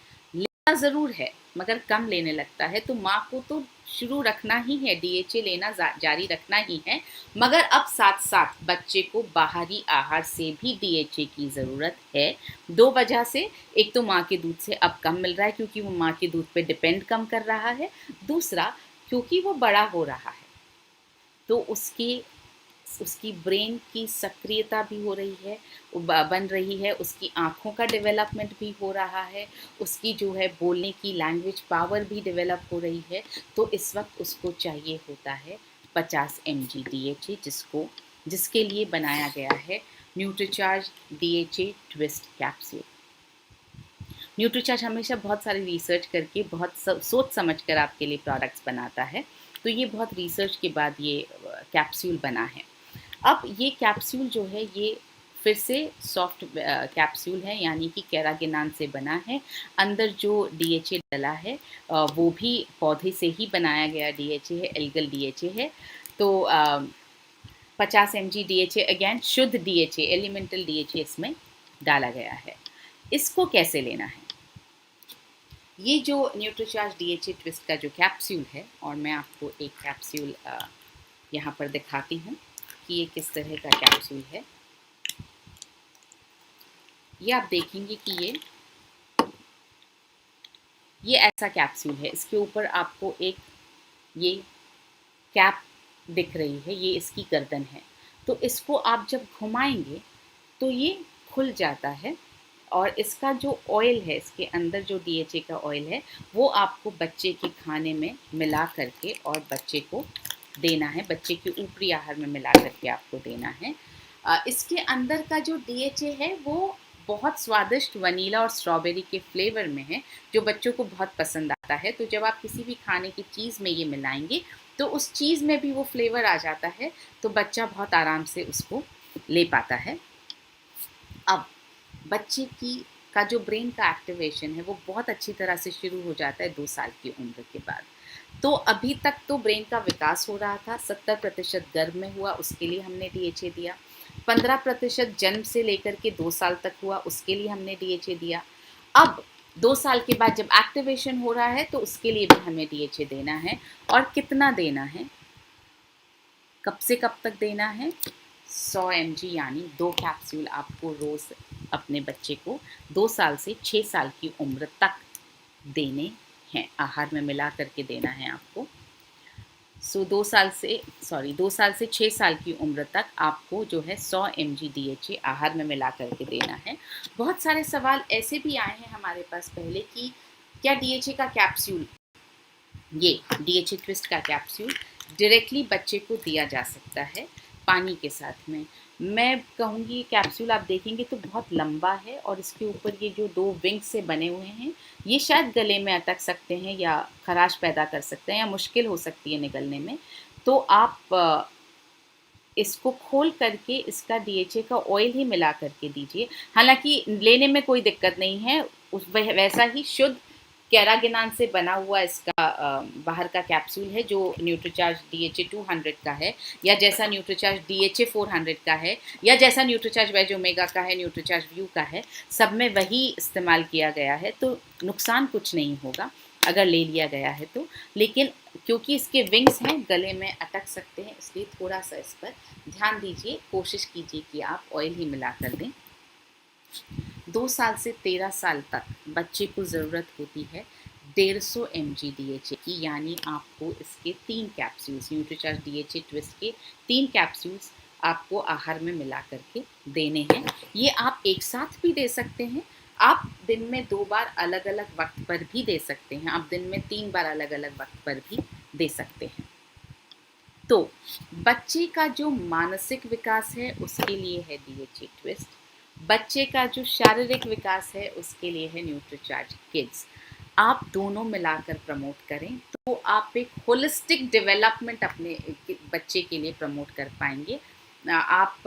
लेता ज़रूर है मगर कम लेने लगता है, तो माँ को तो शुरू रखना ही है, डीएचए लेना जारी रखना ही है, मगर अब साथ साथ बच्चे को बाहरी आहार से भी डीएचए की ज़रूरत है। 2 वजह से, एक तो माँ के दूध से अब कम मिल रहा है क्योंकि वो माँ के दूध पे डिपेंड कम कर रहा है, दूसरा क्योंकि वो बड़ा हो रहा है तो उसकी ब्रेन की सक्रियता भी हो रही है, बन रही है, उसकी आँखों का डेवलपमेंट भी हो रहा है, उसकी जो है बोलने की लैंग्वेज पावर भी डेवलप हो रही है। तो इस वक्त उसको चाहिए होता है 50 mg DHA, जिसके लिए बनाया गया है Nutricharge DHA twist capsule. Nutricharge हमेशा बहुत सारी रिसर्च करके बहुत सोच समझ कर आपके लिए प्रोडक्ट्स बनाता है, तो ये बहुत रिसर्च के बाद ये कैप्सूल बना है। अब ये कैप्सूल जो है ये फिर से सॉफ्ट कैप्सूल है, यानी कि कैरागिनान से बना है। अंदर जो DHA डला है वो भी पौधे से ही बनाया गया DHA है, एल्गल DHA है। तो 50 mg DHA, अगेन शुद्ध DHA, एलिमेंटल DHA इसमें डाला गया है। इसको कैसे लेना है? ये जो न्यूट्रीचार्ज DHA ट्विस्ट का जो कैप्सूल है, और मैं आपको एक कैप्सूल यहाँ पर दिखाती हूँ कि ये किस तरह का कैप्सूल है। ये आप देखेंगे कि ये ऐसा कैप्सूल है। इसके ऊपर आपको एक ये कैप दिख रही है, ये इसकी गर्दन है। तो इसको आप जब घुमाएंगे तो ये खुल जाता है, और इसका जो ऑयल है, इसके अंदर जो DHA का ऑयल है, वो आपको बच्चे के खाने में मिला करके और बच्चे को देना है, बच्चे के ऊपरी आहार में मिला करके आपको देना है। इसके अंदर का जो DHA है वो बहुत स्वादिष्ट वनीला और स्ट्रॉबेरी के फ्लेवर में है, जो बच्चों को बहुत पसंद आता है। तो जब आप किसी भी खाने की चीज़ में ये मिलाएंगे तो उस चीज़ में भी वो फ्लेवर आ जाता है, तो बच्चा बहुत आराम से उसको ले पाता है। अब बच्चे का जो ब्रेन का एक्टिवेशन है वो बहुत अच्छी तरह से शुरू हो जाता है 2 साल की उम्र के बाद। तो अभी तक तो ब्रेन का विकास हो रहा था, 70% गर्भ में हुआ, उसके लिए हमने DHA दिया। 15% जन्म से लेकर के 2 साल तक हुआ, उसके लिए हमने DHA दिया। अब 2 साल के बाद जब एक्टिवेशन हो रहा है तो उसके लिए भी हमें DHA देना है। और कितना देना है, कब से कब तक देना है? 100 mg, यानी 2 कैप्सूल आपको रोज़ अपने बच्चे को 2 साल से 6 साल की उम्र तक देने हैं, आहार में मिला करके देना है आपको। 2 साल से 6 साल की उम्र तक आपको जो है 100 mg DHA आहार में मिला करके देना है। बहुत सारे सवाल ऐसे भी आए हैं हमारे पास पहले कि क्या DHA का कैप्सूल, ये DHA ट्विस्ट का कैप्सूल डायरेक्टली बच्चे को दिया जा सकता है पानी के साथ में? मैं कहूँगी कैप्सूल आप देखेंगे तो बहुत लंबा है, और इसके ऊपर ये जो 2 विंग से बने हुए हैं, ये शायद गले में अटक सकते हैं या खराश पैदा कर सकते हैं या मुश्किल हो सकती है निगलने में। तो आप इसको खोल करके इसका DHA का ऑयल ही मिला करके दीजिए। हालांकि लेने में कोई दिक्कत नहीं है, वैसा ही शुद्ध कैरागिनान से बना हुआ इसका बाहर का कैप्सूल है, जो न्यूट्रीचार्ज DHA 200 का है, या जैसा न्यूट्रीचार्ज DHA 400 का है, या जैसा न्यूट्रीचार्ज वेज ओमेगा का है, न्यूट्रीचार्ज व्यू का है, सब में वही इस्तेमाल किया गया है। तो नुकसान कुछ नहीं होगा अगर ले लिया गया है तो, लेकिन क्योंकि इसके विंग्स हैं, गले में अटक सकते हैं, इसलिए थोड़ा सा इस पर ध्यान दीजिए। कोशिश कीजिए कि आप ऑयल ही मिला कर दें। 2 साल से 13 साल तक बच्चे को ज़रूरत होती है 150 mg DHA की, यानी आपको इसके 3 कैप्सूल्स, न्यूट्रीचार्ज DHA ट्विस्ट के 3 कैप्सूल्स आपको आहार में मिला करके देने हैं। ये आप एक साथ भी दे सकते हैं, आप दिन में 2 बार अलग अलग वक्त पर भी दे सकते हैं, आप दिन में 3 बार अलग अलग वक्त पर भी दे सकते हैं। तो बच्चे का जो मानसिक विकास है उसके लिए है DHA ट्विस्ट, बच्चे का जो शारीरिक विकास है उसके लिए है न्यूट्रीचार्ज किड्स। आप दोनों मिलाकर प्रमोट करें तो आप एक होलिस्टिक डेवलपमेंट अपने बच्चे के लिए प्रमोट कर पाएंगे। आप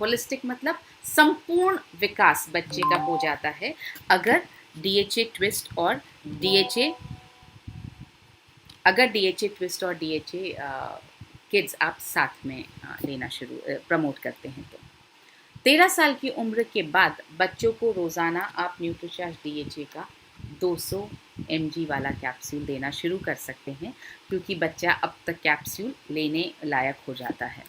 होलिस्टिक मतलब संपूर्ण विकास बच्चे का हो जाता है अगर DHA ट्विस्ट और DHA किड्स आप साथ में लेना प्रमोट करते हैं। तो 13 साल की उम्र के बाद बच्चों को रोज़ाना आप न्यूट्रीचार्ज DHA का 200 mg वाला कैप्सूल देना शुरू कर सकते हैं, क्योंकि बच्चा अब तक कैप्सूल लेने लायक हो जाता है।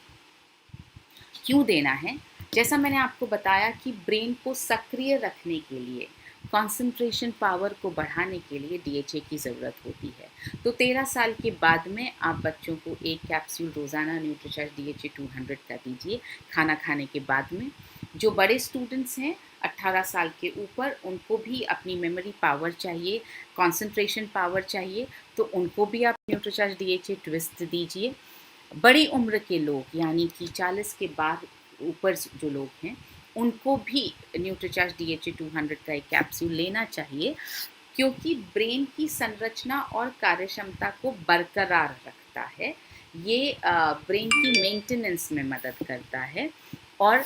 क्यों देना है? जैसा मैंने आपको बताया कि ब्रेन को सक्रिय रखने के लिए, कंसंट्रेशन पावर को बढ़ाने के लिए DHA की ज़रूरत होती है। तो 13 साल के बाद में आप बच्चों को एक कैप्सूल रोज़ाना न्यूट्रीचार्ज DHA 200 का दीजिए खाना खाने के बाद में। जो बड़े स्टूडेंट्स हैं 18 साल के ऊपर, उनको भी अपनी मेमोरी पावर चाहिए, कंसंट्रेशन पावर चाहिए, तो उनको भी आप न्यूट्रीचार्ज DHA ट्विस्ट दीजिए। बड़ी उम्र के लोग यानी कि 40 के बाद ऊपर जो लोग हैं, उनको भी न्यूट्रीचार्ज DHA 200 का एक कैप्सूल लेना चाहिए, क्योंकि ब्रेन की संरचना और कार्यक्षमता को बरकरार रखता है। ये ब्रेन की मेंटेनेंस में मदद करता है, और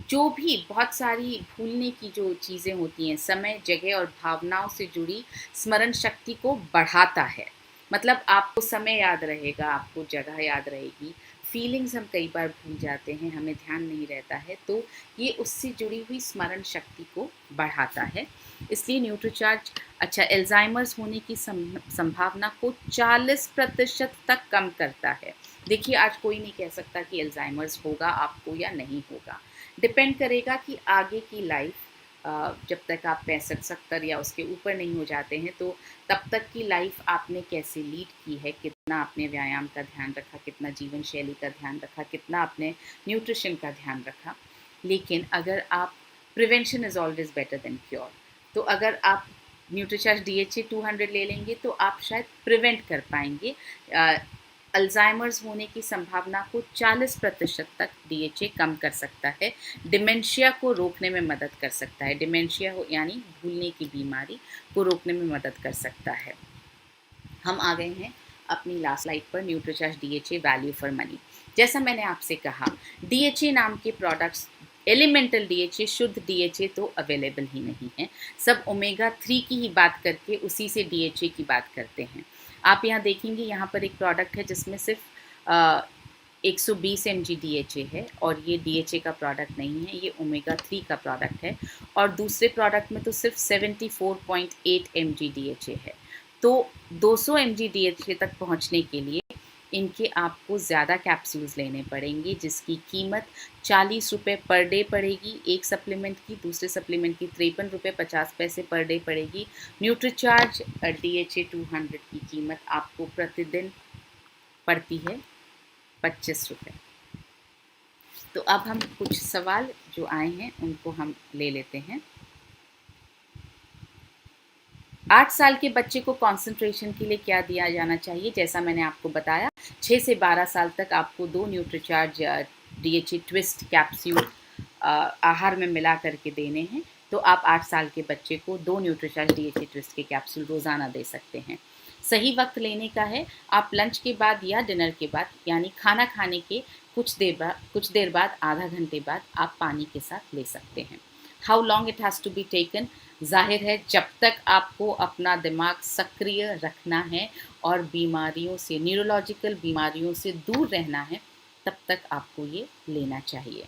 जो भी बहुत सारी भूलने की जो चीज़ें होती हैं, समय, जगह और भावनाओं से जुड़ी स्मरण शक्ति को बढ़ाता है। मतलब आपको समय याद रहेगा, आपको जगह याद रहेगी, फीलिंग्स हम कई बार भूल जाते हैं, हमें ध्यान नहीं रहता है, तो ये उससे जुड़ी हुई स्मरण शक्ति को बढ़ाता है। इसलिए न्यूट्रीचार्ज अच्छा एल्जाइमर्स होने की संभावना को 40% तक कम करता है। देखिए, आज कोई नहीं कह सकता कि एल्जाइमर्स होगा आपको या नहीं होगा। डिपेंड करेगा कि आगे की लाइफ, जब तक आप 65-70 या उसके ऊपर नहीं हो जाते हैं, तो तब तक की लाइफ आपने कैसे लीड की है, कितना आपने व्यायाम का ध्यान रखा, कितना जीवन शैली का ध्यान रखा, कितना आपने न्यूट्रिशन का ध्यान रखा। लेकिन अगर आप, prevention is always better than cure, तो अगर आप न्यूट्रीचार्ज DHA 200 ले लेंगे तो आप शायद प्रिवेंट कर पाएंगे। अल्जाइमर्स होने की संभावना को 40% तक DHA कम कर सकता है। डिमेंशिया को रोकने में मदद कर सकता है। डिमेंशिया यानी भूलने की बीमारी को रोकने में मदद कर सकता है। हम आ गए हैं अपनी लास्ट स्लाइड पर, Nutricharge DHA value for money. जैसा मैंने आपसे कहा, DHA नाम के प्रोडक्ट्स, एलिमेंटल DHA, शुद्ध DHA तो अवेलेबल ही नहीं है। सब ओमेगा 3 की ही बात करके उसी से DHA की बात करते हैं। आप यहाँ देखेंगे, यहाँ पर एक प्रोडक्ट है जिसमें सिर्फ 120 mg DHA है, और ये DHA का प्रोडक्ट नहीं है, ये ओमेगा 3 का प्रोडक्ट है। और दूसरे प्रोडक्ट में तो सिर्फ 74.8 mg DHA है। तो 200 mg DHA तक पहुँचने के लिए इनके आपको ज़्यादा कैप्सूल्स लेने पड़ेंगे, जिसकी कीमत 40 रुपये पर डे पड़ेगी एक सप्लीमेंट की। दूसरे सप्लीमेंट की 53 रुपये 50 पैसे पर डे पड़ेगी। न्यूट्रीचार्ज DHA 200 की कीमत आपको प्रतिदिन पड़ती है 25 रुपये। तो अब हम कुछ सवाल जो आए हैं उनको हम ले लेते हैं। 8 साल के बच्चे को कंसंट्रेशन के लिए क्या दिया जाना चाहिए? जैसा मैंने आपको बताया, 6 से 12 साल तक आपको 2 न्यूट्रीचार्ज DHA ट्विस्ट कैप्सूल आहार में मिला करके देने हैं। तो आप 8 साल के बच्चे को 2 न्यूट्रीचार्ज DHA ट्विस्ट के कैप्सूल रोज़ाना दे सकते हैं। सही वक्त लेने का है, आप लंच के बाद या डिनर के बाद, यानी खाना खाने के कुछ देर बाद, आधा घंटे बाद आप पानी के साथ ले सकते हैं। How long it has to be taken? जाहिर है, जब तक आपको अपना दिमाग सक्रिय रखना है और बीमारियों से, न्यूरोलॉजिकल बीमारियों से दूर रहना है, तब तक आपको ये लेना चाहिए।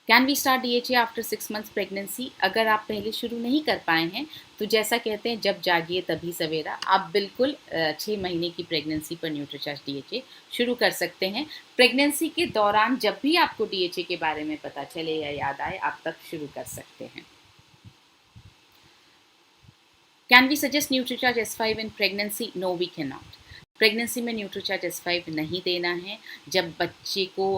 Can we start DHA after 6 months pregnancy? अगर आप पहले शुरू नहीं कर पाए हैं, तो जैसा कहते हैं जब जागिए तभी सवेरा, आप बिल्कुल 6 महीने की प्रेगनेंसी पर न्यूट्रीचार्ज DHA शुरू कर सकते हैं। प्रेगनेंसी के दौरान जब भी आपको DHA के बारे में पता चले या याद आए, आप तब शुरू कर सकते हैं। Can we suggest Nutricharge S5 in pregnancy? No, we can not. Pregnancy में न्यूट्रीचार्ज S5 नहीं देना है। जब बच्चे को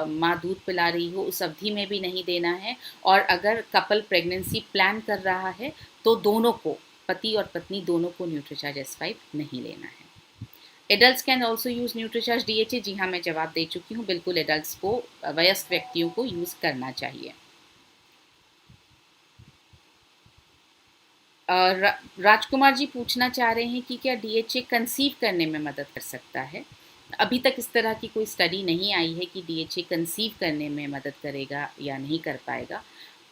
माँ दूध पिला रही हो उस अवधि में भी नहीं देना है। और अगर कपल प्रेगनेंसी प्लान कर रहा है तो दोनों को, पति और पत्नी दोनों को न्यूट्रीचार्ज S5 नहीं लेना है। Adults can also use Nutricharge DHA? जी हाँ, मैं जवाब दे चुकी हूँ, बिल्कुल एडल्ट्स को, वयस्क व्यक्तियों को यूज़ करना चाहिए। राजकुमार जी पूछना चाह रहे हैं कि क्या DHA कंसीव करने में मदद कर सकता है? अभी तक इस तरह की कोई स्टडी नहीं आई है कि DHA कंसीव करने में मदद करेगा या नहीं कर पाएगा,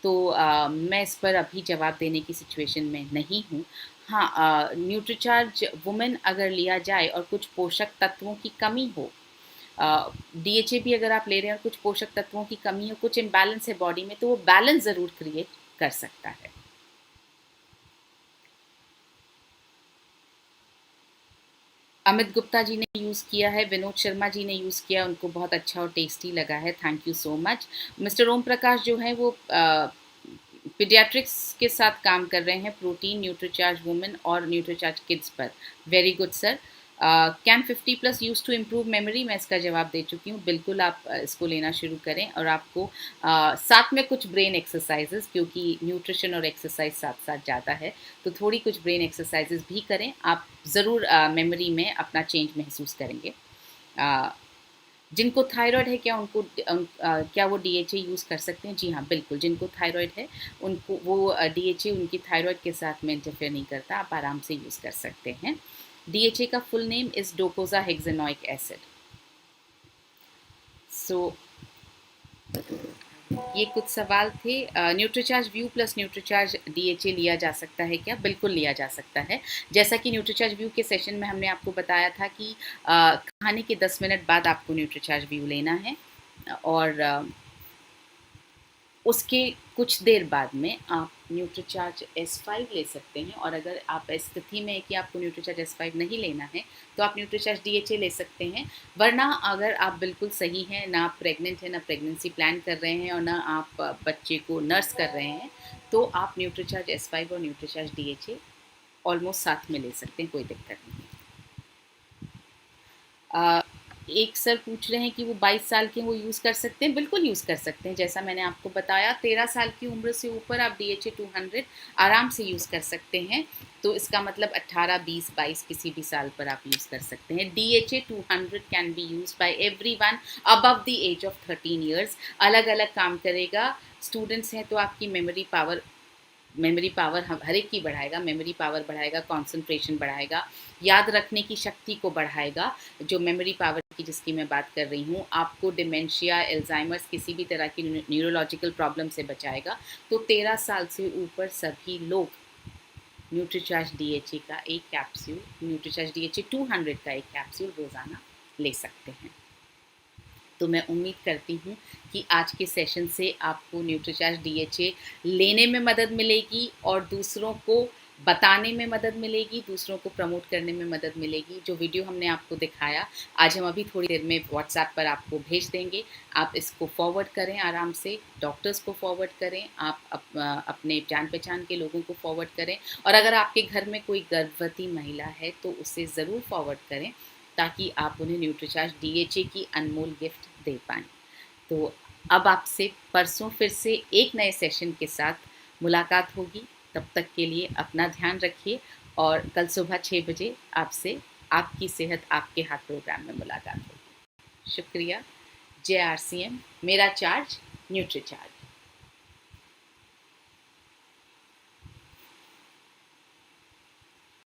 तो मैं इस पर अभी जवाब देने की सिचुएशन में नहीं हूँ। हाँ, न्यूट्रीचार्ज वुमेन अगर लिया जाए और कुछ पोषक तत्वों की कमी हो, DHA भी अगर आप ले रहे हैं और कुछ पोषक तत्वों की कमी हो, कुछ इम्बैलेंस है बॉडी में, तो वो बैलेंस ज़रूर क्रिएट कर सकता है। अमित गुप्ता जी ने यूज़ किया है, विनोद शर्मा जी ने यूज़ किया, उनको बहुत अच्छा और टेस्टी लगा है, thank you so much. Mister Om Prakash जो हैं वो पीडियाट्रिक्स के साथ काम कर रहे हैं, प्रोटीन, न्यूट्रीचार्ज वुमेन और न्यूट्रीचार्ज किड्स पर। Very good sir. Can 50+ use to improve memory? मैं इसका जवाब दे चुकी हूँ, बिल्कुल आप इसको लेना शुरू करें। और आपको साथ में कुछ ब्रेन एक्सरसाइजेज, क्योंकि न्यूट्रिशन और एक्सरसाइज साथ साथ जाता है, तो थोड़ी कुछ ब्रेन एक्सरसाइजेज भी करें, आप ज़रूर मेमोरी में अपना चेंज महसूस करेंगे। जिनको थायराइड है क्या क्या वो DHA यूज़ कर सकते हैं? जी हाँ, बिल्कुल, जिनको थायराइड है उनको वो DHA उनकी थायराइड के साथ में इंटरफेयर नहीं करता, आप आराम से यूज़ कर सकते हैं। DHA का फुल नेम इज़ डोकोसाहेक्सेनोइक एसिड। सो ये कुछ सवाल थे। Nutricharge view plus Nutricharge DHA लिया जा सकता है क्या? बिल्कुल लिया जा सकता है। जैसा कि न्यूट्रीचार्ज व्यू के सेशन में हमने आपको बताया था कि खाने के 10 मिनट बाद आपको न्यूट्रीचार्ज व्यू लेना है और उसके कुछ देर बाद में आप न्यूट्रीचार्ज S5 ले सकते हैं। और अगर आप स्थिति में है कि आपको न्यूट्रीचार्ज S5 नहीं लेना है तो आप न्यूट्रीचार्ज DHA ले सकते हैं। वरना अगर आप बिल्कुल सही हैं, ना आप प्रेग्नेंट हैं, ना प्रेगनेंसी प्लान कर रहे हैं और ना आप बच्चे को नर्स कर रहे हैं, तो आप न्यूट्रीचार्ज S5 और न्यूट्रीचार्ज DHA ऑलमोस्ट साथ में ले सकते हैं, कोई दिक्कत नहीं है। एक सर पूछ रहे हैं कि वो 22 साल के वो यूज़ कर सकते हैं? बिल्कुल यूज़ कर सकते हैं। जैसा मैंने आपको बताया, 13 साल की उम्र से ऊपर आप DHA 200 आराम से यूज़ कर सकते हैं। तो इसका मतलब 18, 20, 22 किसी भी साल पर आप यूज़ कर सकते हैं। DHA 200 can be use by everyone above the age of 13 years. अलग अलग काम करेगा। स्टूडेंट्स हैं तो आपकी मेमोरी पावर हर एक की बढ़ाएगा, मेमोरी पावर बढ़ाएगा, कंसंट्रेशन बढ़ाएगा, याद रखने की शक्ति को बढ़ाएगा। जो मेमोरी पावर की जिसकी मैं बात कर रही हूँ, आपको डिमेंशिया, एल्जाइमर्स, किसी भी तरह की न्यूरोलॉजिकल प्रॉब्लम से बचाएगा। तो 13 साल से ऊपर सभी लोग न्यूट्रीचार्ज DHA का एक कैप्सूल, न्यूट्रीचार्ज DHA 200 का एक कैप्सूल रोज़ाना ले सकते हैं। तो मैं उम्मीद करती हूँ कि आज के सेशन से आपको न्यूट्रीचार्ज DHA लेने में मदद मिलेगी और दूसरों को बताने में मदद मिलेगी, दूसरों को प्रमोट करने में मदद मिलेगी। जो वीडियो हमने आपको दिखाया आज हम अभी थोड़ी देर में व्हाट्सएप पर आपको भेज देंगे। आप इसको फॉरवर्ड करें आराम से, डॉक्टर्स को फॉरवर्ड करें, आप अपने जान पहचान के लोगों को फॉरवर्ड करें। और अगर आपके घर में कोई गर्भवती महिला है तो उसे ज़रूर फॉरवर्ड करें, ताकि आप उन्हें न्यूट्रीचार्ज DHA की अनमोल गिफ्ट दे पाएँ। तो अब आपसे परसों फिर से एक नए सेशन के साथ मुलाकात होगी। तब तक के लिए अपना ध्यान रखिए और कल सुबह 6 बजे आपसे आपकी सेहत आपके हाथ प्रोग्राम में मुलाकात होगी। शुक्रिया। जय RCM, मेरा चार्ज न्यूट्रीचार्ज।